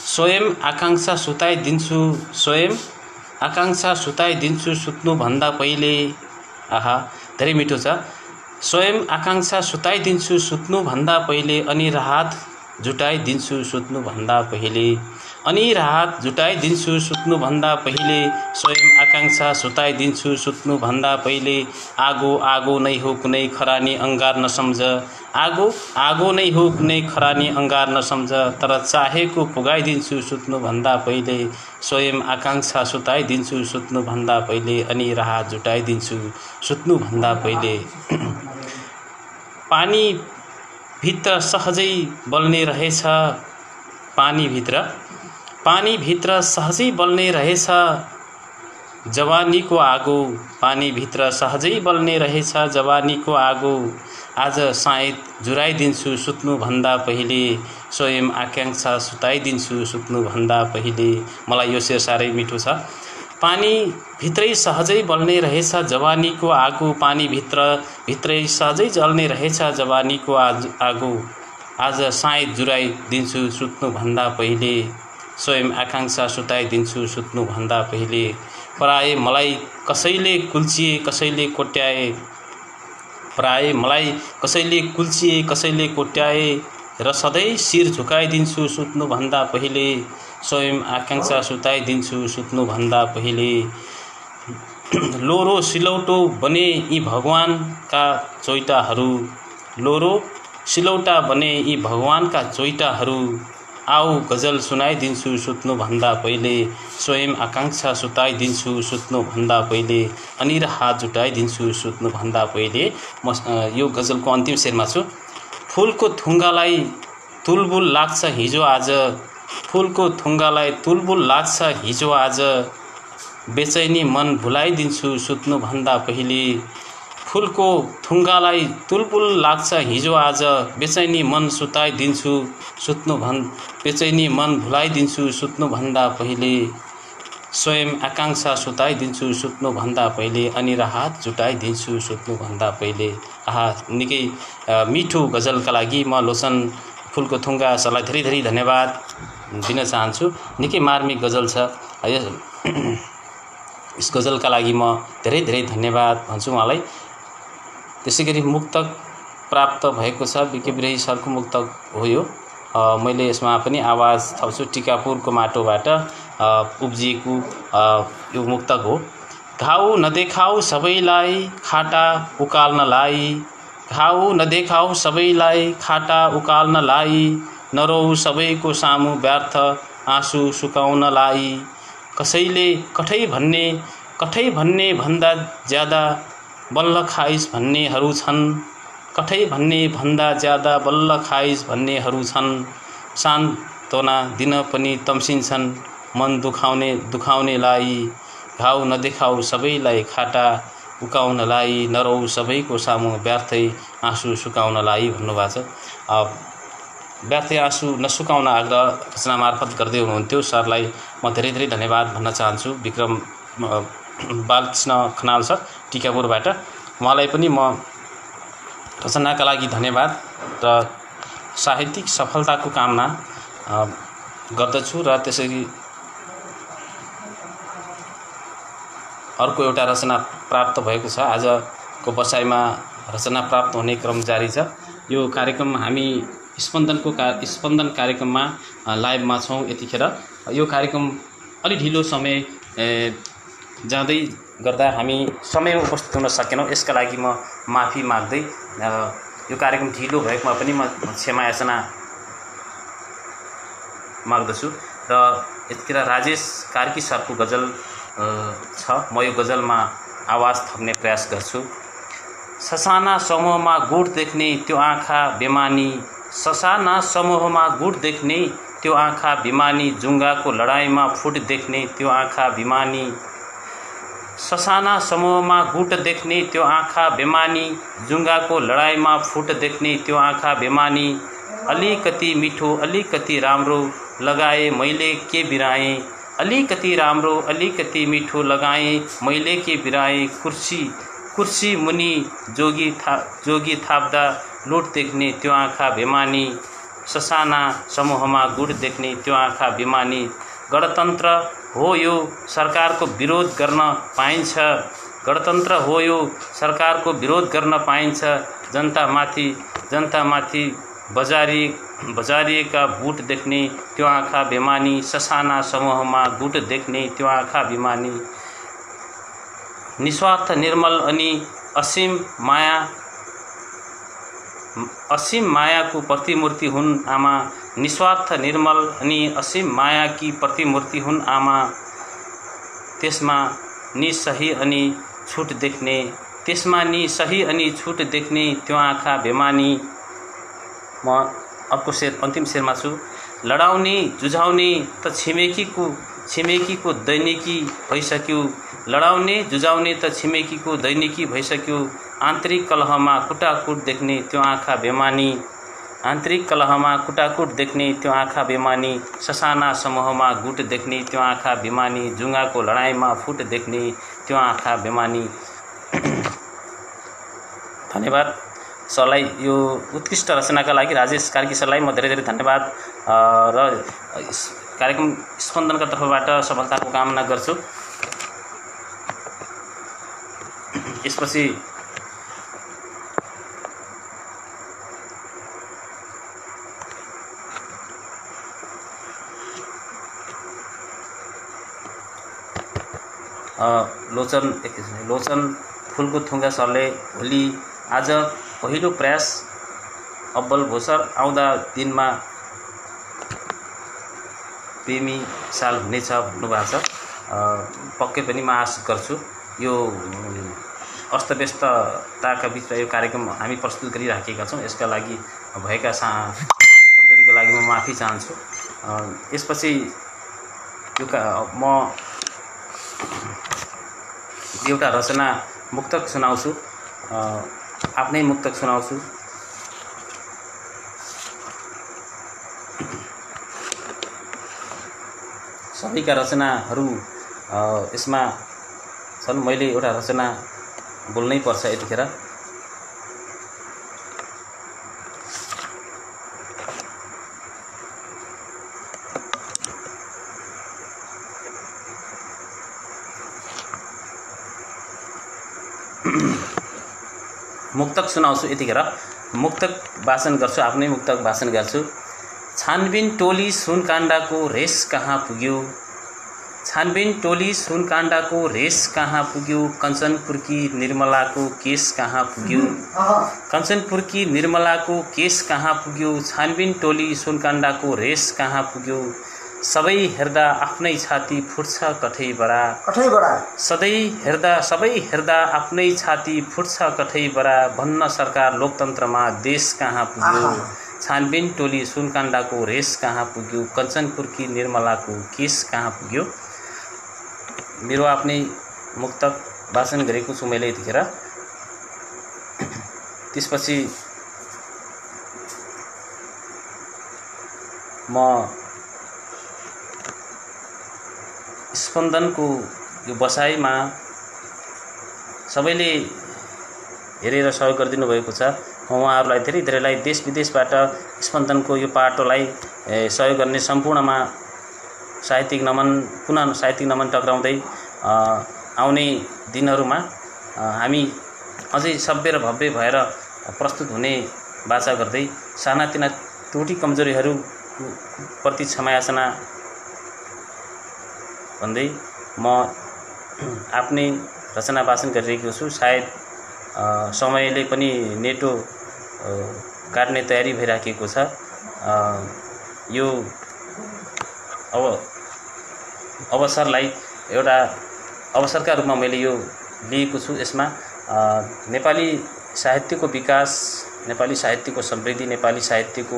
स्वयं आकाङ्क्षा सुताइदिन्छु, स्वयं आकाङ्क्षा सुताइदिन्छु सुत्नुभन्दा पहिले। आहा धेरै मिठो छ। स्वयं आकाङ्क्षा सुताइदिन्छु सुत्नुभन्दा पहिले, अनि राहत जुटाइदिन्छु सुत्नुभन्दा पहिले, अनि राहत जुटाइदिन्छु सुत्नुभन्दा पहिले, स्वयं आकाङ्क्षा सुताइदिन्छु सुत्नुभन्दा पहिले। आगो आगो नै हो कुनै खरानी अङ्गार नसम्झ, आगो आगो नै हो कुनै खरानी अङ्गार नसम्झ, तर चाहेको पुगाइदिन्छु सुत्नुभन्दा पहिले, स्वयं आकाङ्क्षा सुताइदिन्छु सुत्नुभन्दा पहिले, अनि राहत जुटाइदिन्छु सुत्नुभन्दा पहिले। पानी भित्र सहजै बल्ने रहेछ, पानी भित्र सहजै बल्ने रहेछ जवानीको आगो, पानी भित्र सहजै बल्ने रहेछ जवानीको आगो। आज सायद जुराइदिन्छु सुत्नुभन्दा पहिले, स्वयं आकाङ्क्षा सुताइदिन्छु सुत्नुभन्दा पहिले। मलाई यो शेर साह्रै मिठो छ। पानी भित्रै सहजै बल्ने रहेछ जवानीको आगो, पानी भित्रै सहजै जल्ने रहेछ जवानीको आगो। आज सायद जुराइदिन्छु सुत्नुभन्दा पहिले, स्वयं आकाङ्क्षा सुताइदिन्छु सुत्नुभन्दा पहिले। पराए मलाई कसैले कुल्चिए कसैले कोट्याए, पराए मलाई कसैले कुल्चिए कसैले कोट्याए, र सधैँ शिर झुकाइदिन्छु सुत्नुभन्दा पहिले, स्वयं आकांक्षा सुताइदिन्छु सुत्नुभन्दा पहिले। लोरो सिलौटो बने यी भगवानका चोइटाहरू, लोरो सिलौटा बने यी भगवानका चोइटाहरू, आऊ गजल सुनाइदिन्छु सुत्नुभन्दा पहिले, स्वयं आकांक्षा सुताइदिन्छु सुत्नुभन्दा पहिले, अनि र हात जुटाइदिन्छु सुत्नुभन्दा पहिले। म यो गजलको अन्तिम शेरमा छु। फुलको थुङ्गालाई तुलबुल लाग्छ हिजो आज, फुलको थुङ्गालाई तुलबुल लाग्छ हिजो आज, बेचैनी मन भुलाइदिन्छु सुत्नुभन्दा पहिले, फुलको थुङ्गालाई तुलबुल लाग्छ हिजो आज, बेचैनी मन सुताइदिन्छु बेचैनी मन भुलाइदिन्छु सुत्नुभन्दा पहिले, स्वयं आकांक्षा सुताइदिन्छु सुत्नुभन्दा पहिले, अनि र हात जुटाइदिन्छु सुत्नुभन्दा पहिले। निकै मिठो गजलका लागि म लोचन फुलको थुङ्गा सरलाई धेरै धेरै धन्यवाद दिन चाहन्छु। निकै मार्मिक गजल छ। यस गजलका लागि म धेरै धेरै धन्यवाद भन्छु उहाँलाई। त्यसै गरी मुक्तक प्राप्त भएको छ, बिके बिरही सरको मुक्तक हो यो। मैले यसमा पनि आवाज थप्छु। टिकापुरको माटोबाट उब्जिएको यो मुक्तक हो। घाउ नदेखाऊ सबैलाई खाटा उकाल्नलाई, घाउ नदेखाऊ सबैलाई खाटा उकाल्नलाई, नरौ सबैको सामु व्यर्थ आँसु सुकाउनलाई, कसैले कठै भन्ने भन्दा ज्यादा बल्ल खाइस भन्नेहरू छन्, कठै भन्ने भन्दा ज्यादा बल्ल खाइस भन्नेहरू छन्, सान्त्वना दिन पनि तम्सिन्छन् मन दुखाउनेलाई, घाउ नदेखाऊ सबैलाई खाटा उकाउनलाई, नरौ सबैको सामु व्यर्थै आँसु सुकाउनलाई भन्नुभएको छ। व्यर्थै आँसु नसुकाउन आग्रह रचना मार्फत गर्दै हुनुहुन्थ्यो। सरलाई म धेरै धेरै धन्यवाद भन्न चाहन्छु। विक्रम बालकृष्ण खनाल सर टिकापुरबाट, उहाँलाई पनि म रचनाका लागि धन्यवाद र साहित्यिक सफलताको कामना गर्दछु। र त्यसरी अर्को एउटा रचना प्राप्त भएको छ। आजको बसाइमा रचना प्राप्त हुने क्रम जारी छ। यो कार्यक्रम हामी स्पन्दन कार्यक्रममा लाइभमा छौँ। यतिखेर यो कार्यक्रम अलि ढिलो समय जाँदै गर्दा हामी समयमा उपस्थित हुन सकेनौँ। यसका लागि म माफी माग्दै यो कार्यक्रम ढिलो भएकोमा पनि म क्षमा याचना माग्दछु। र यतिखेर राजेश कार्की सरको गजल छ। म यो गजलमा आवाज थप्ने प्रयास गर्छु। ससाना समूहमा गुड देख्ने त्यो आँखा बेमानी, ससाना समूहमा गुड देख्ने त्यो आँखा बिमानी, जुङ्गाको लडाइँमा फुट देख्ने त्यो आँखा बिमानी, ससाना समूहमा गुट देख्ने त्यो आँखा बेमानी, जुङ्गाको लडाइँमा फुट देख्ने त्यो आँखा बेमानी, अलिकति मिठो अलिकति राम्रो लगाए मैले के बिराएँ, अलिकति राम्रो अलिकति मिठो लगाएँ मैले के बिराएँ, कुर्सी मुनि जोगी थाप्दा लुट देख्ने त्यो आँखा बेमानी, ससाना समूहमा गुट देख्ने त्यो आँखा बेमानी, गणतन्त्र हो यो सरकारको विरोध गर्न पाइन्छ, गणतन्त्र हो यो सरकारको विरोध गर्न पाइन्छ, जनतामाथि बजारिएका बुट देख्ने त्यो आँखा बेमानी, ससाना समूहमा गुट देख्ने त्यो आँखा बेमानी, निस्वार्थ निर्मल अनि असीम मायाको प्रतिमूर्ति हुन् आमा, निस्वार्थ निर्मल अनि असीम मायाकी प्रतिमूर्ति हुन् आमा, त्यसमा नि सही अनि छुट देख्ने, त्यसमा नि सही अनि छुट देख्ने त्यो आँखा बेमानी। म अर्को शेर अन्तिम शेरमा छु। लडाउने जुझाउने त छिमेकीको दैनिकी भइसक्यो, लडाउने जुझाउने त छिमेकीको दैनिकी भइसक्यो, आन्तरिक कलहमा कुटाकुट देख्ने त्यो आँखा बेमानी, आन्तरिक कलहमा कुटाकुट देख्ने त्यो आँखा बेमानी, ससाना समूहमा गुट देख्ने त्यो आँखा बेमानी, जुङ्गाको लडाइँमा फुट देख्ने त्यो आँखा बेमानी। धन्यवाद सरलाई। यो उत्कृष्ट रचनाका लागि राजेश कार्की सरलाई म धेरै धेरै धन्यवाद र कार्यक्रम स्पन्दनका तर्फबाट सफलताको कामना गर्छु। यसपछि लोचन फुलको थुङ्गा सरले भोलि आज पहिलो प्रयास अब्बल भोसर आउँदा दिनमा प्रेमी साल हुनेछ भन्नुभएको छ। पक्कै पनि म आशा गर्छु। यो अस्तव्यस्तताका बिचमा यो कार्यक्रम हामी प्रस्तुत गरिराखेका छौँ। यसका लागि भएका कमजोरीका लागि म माफी चाहन्छु। यसपछि म एउटा रचना मुक्तक सुनाउँछु, आफ्नै मुक्तक सुनाउँछु। सबैका रचनाहरू यसमा छन्। मैले एउटा रचना बोल्नै पर्छ यतिखेर। मुक्तक सुनाउँछु यतिखेर। मुक्तक वाचन गर्छु, आफ्नै मुक्तक वाचन गर्छु। छानबिन टोली सुनकाण्डाको रेस कहाँ पुग्यो, छानबिन टोली सुनकाण्डाको रेस कहाँ पुग्यो, कञ्चनपुरकी निर्मलाको केस कहाँ पुग्यो, कञ्चनपुरकी निर्मलाको केस कहाँ पुग्यो, छानबिन टोली सुनकाण्डाको रेस कहाँ पुग्यो। सबै हेर्दा आफ्नै छाती फुट्छ कठैबडा, सबै हेर्दा आफ्नै छाती फुट्छ कठैबडा, भन्न सरकार लोकतन्त्रमा देश कहाँ पुग्यो, छानबिन टोली सुनकाण्डाको रेस कहाँ पुग्यो, कञ्चनपुरकी निर्मलाको केस कहाँ पुग्यो। मेरो आफ्नै मुक्तक वाचन गरेको छु मैले यतिखेर। त्यसपछि म स्पन्दनको यो बसाइमा सबैले हेरेर सहयोग गरिदिनु भएको छ। उहाँहरूलाई धेरै धेरैलाई देश विदेशबाट स्पन्दनको यो पाटोलाई सहयोग गर्ने सम्पूर्णमा साहित्यिक नमन, पुनः साहित्यिक नमन टक्राउँदै आउने दिनहरूमा हामी अझै सभ्य र भव्य भएर प्रस्तुत हुने बाचा गर्दै सानातिना त्रुटि कमजोरीहरू प्रति क्षमायाचना भन्दै म आफ्नै रचना वाचन गरिरहेको छु। सायद समयले पनि नेटो काट्ने तयारी भइराखेको छ। यो अवसरलाई एउटा अवसरका रूपमा मैले यो लिएको छु। यसमा नेपाली साहित्यको विकास, नेपाली साहित्यको समृद्धि, नेपाली साहित्यको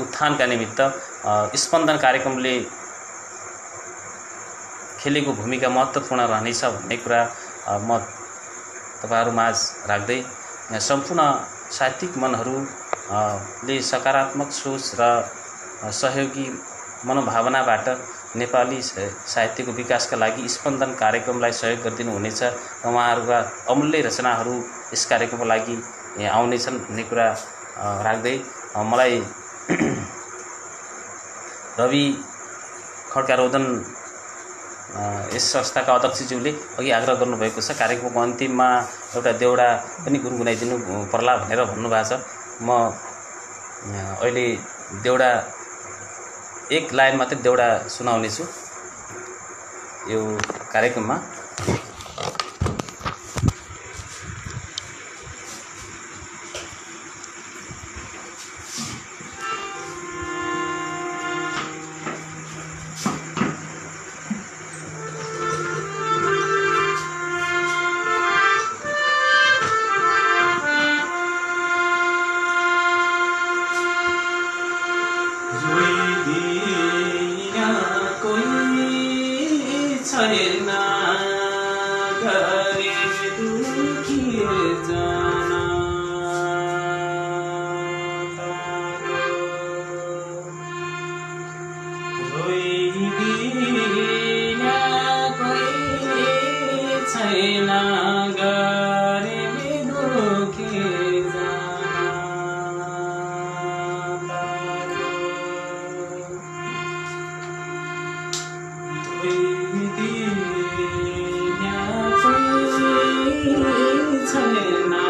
उत्थानका निमित्त स्पन्दन कार्यक्रमले खेलेको भूमिका महत्त्वपूर्ण रहनेछ भन्ने कुरा म तपाईहरु माझ राख्दै सम्पूर्ण साहित्यिक मनहरूले सकारात्मक सोच र सहयोगी मनोभावनाबाट नेपाली साहित्यको विकासका लागि स्पन्दन कार्यक्रमलाई सहयोग गरिदिनु हुनेछ। उहाँहरूका अमूल्य रचनाहरू यस कार्यक्रमको लागि आउनेछन् भन्ने कुरा राख्दै मलाई रवि खड्का-रोदन यस संस्थाका अध्यक्षज्यूले अघि आग्रह गर्नुभएको छ कार्यक्रमको अन्तिममा एउटा देउडा पनि गुनगुनाइदिनु पर्ला भनेर भन्नुभएको छ। म अहिले देउडा एक लाइन मात्रै देउडा सुनाउने छु यो कार्यक्रममा। छैन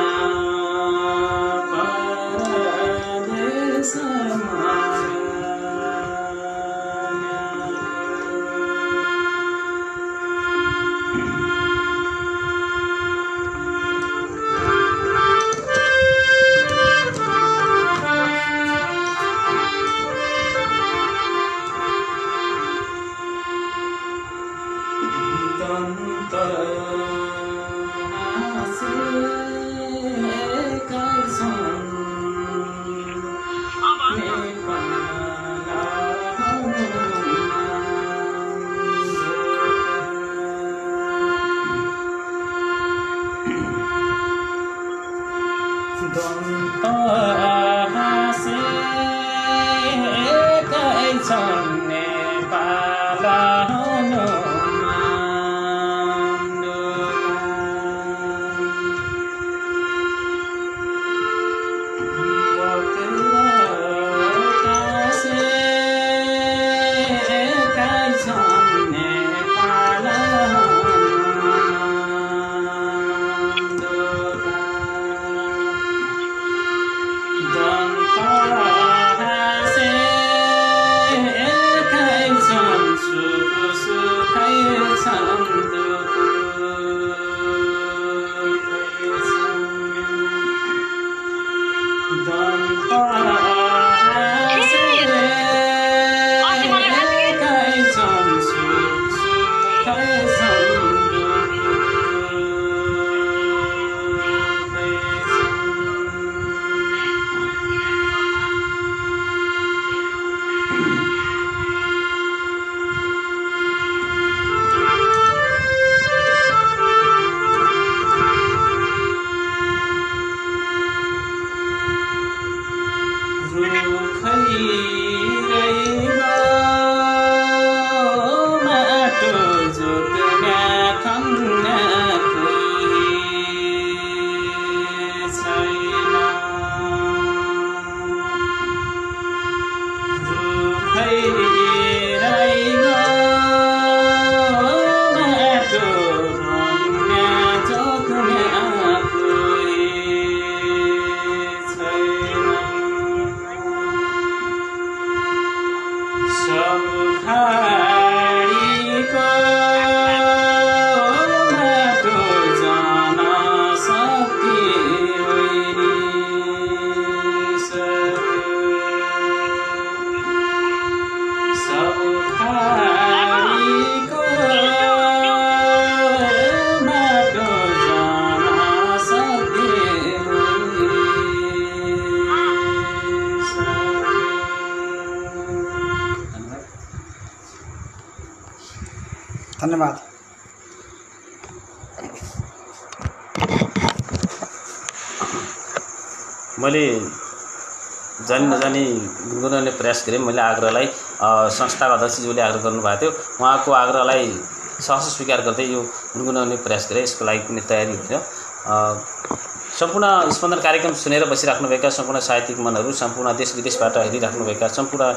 सब खाडीको माटो जान सक्यो नि सब खाडीको माटो जान सक्यो धन्यवाद। मैले जानी नजानी गुनगुनाउने प्रयास गरेँ। मैले आग्रहलाई संस्थाका अध्यक्षज्यूले आग्रह गर्नुभएको थियो, उहाँको आग्रहलाई सहर्ष स्वीकार गर्दै यो गुनगुनाउने प्रयास गरेँ। यसको लागि कुनै तयारी हुँदैन। सम्पूर्ण स्पन्दन कार्यक्रम सुनेर बसिराख्नुभएका सम्पूर्ण साहित्यिक मनहरू, सम्पूर्ण देश विदेशबाट हेरिराख्नुभएका सम्पूर्ण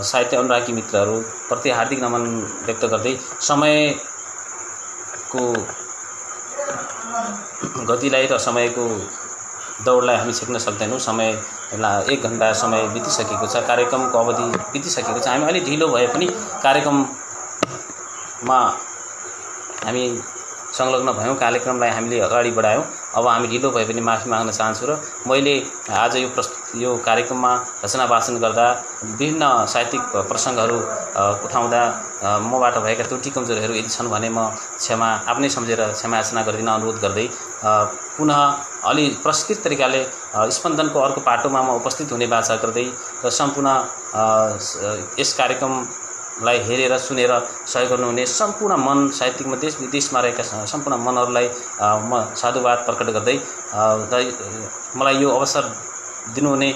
साहित्य अनुरागी मित्रहरूप्रति हार्दिक नमन व्यक्त गर्दै समयको गतिलाई र समयको दौडलाई हामी छेक्न सक्दैनौँ। समय 1 घण्टा समय बितिसकेको छ, कार्यक्रमको अवधि बितिसकेको छ। हामी अलि ढिलो भए पनि कार्यक्रममा हामी संलग्न भयौँ, कार्यक्रमलाई हामीले अगाडि बढायौँ। अब हामी ढिलो भए पनि माफी माग्न चाहन्छु र मैले आज यो कार्यक्रममा रचना वाचन गर्दा विभिन्न साहित्यिक प्रसङ्गहरू उठाउँदा मबाट भएका त्रुटि कमजोरीहरू यदि छन् भने म आफ्नै सम्झेर क्षमायाचना गरिदिन अनुरोध गर्दै पुनः अलि प्रस्कृत तरिकाले स्पन्दनको अर्को पाटोमा म उपस्थित हुने बाचा गर्दै र सम्पूर्ण यस कार्यक्रमलाई हेरेर सुनेर सहयोग गर्नुहुने सम्पूर्ण मन साहित्यिकमा देश विदेशमा रहेका सम्पूर्ण मनहरूलाई म साधुवाद प्रकट गर्दै मलाई यो अवसर दिनुहुने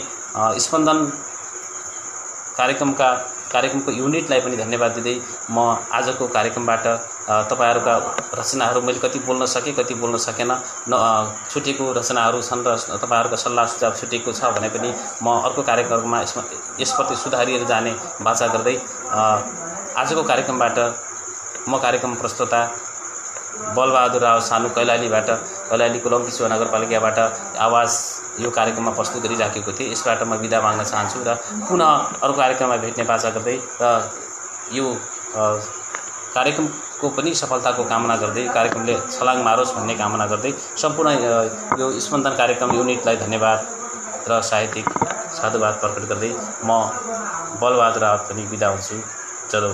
स्पन्दन कार्यक्रमको युनिटलाई पनि धन्यवाद दिँदै म आजको कार्यक्रमबाट तपाईहरुका रचनाहरू मैले कति बोल्न सके कति बोल्न सकेन छुटेको रचनाहरू छन् र तपाईहरुको सल्लाह सुझाव छुटेको छ भने पनि म अर्को कार्यक्रममा यसप्रति सुधारिएर जाने बाचा गर्दै आजको कार्यक्रमबाट म कार्यक्रम प्रस्तुता बलबहादुर राव सानु कैलालीको लम्कीचुवा नगरपालिकाबाट आवाज यो कार्यक्रममा प्रस्तुत गरिराखेको थिएँ। यसबाट म बिदा माग्न चाहन्छु र पुनः अर्को कार्यक्रममा भेट्ने बाचा गर्दै र यो कार्यक्रमको पनि सफलताको कामना गर्दै कार्यक्रमले छलाङ मारोस् भन्ने कामना गर्दै सम्पूर्ण यो स्पन्दन कार्यक्रम युनिटलाई धन्यवाद र साहित्यिक साधुवाद प्रकट गर्दै म बलबहादुर राव पनि बिदा हुन्छु। चलो।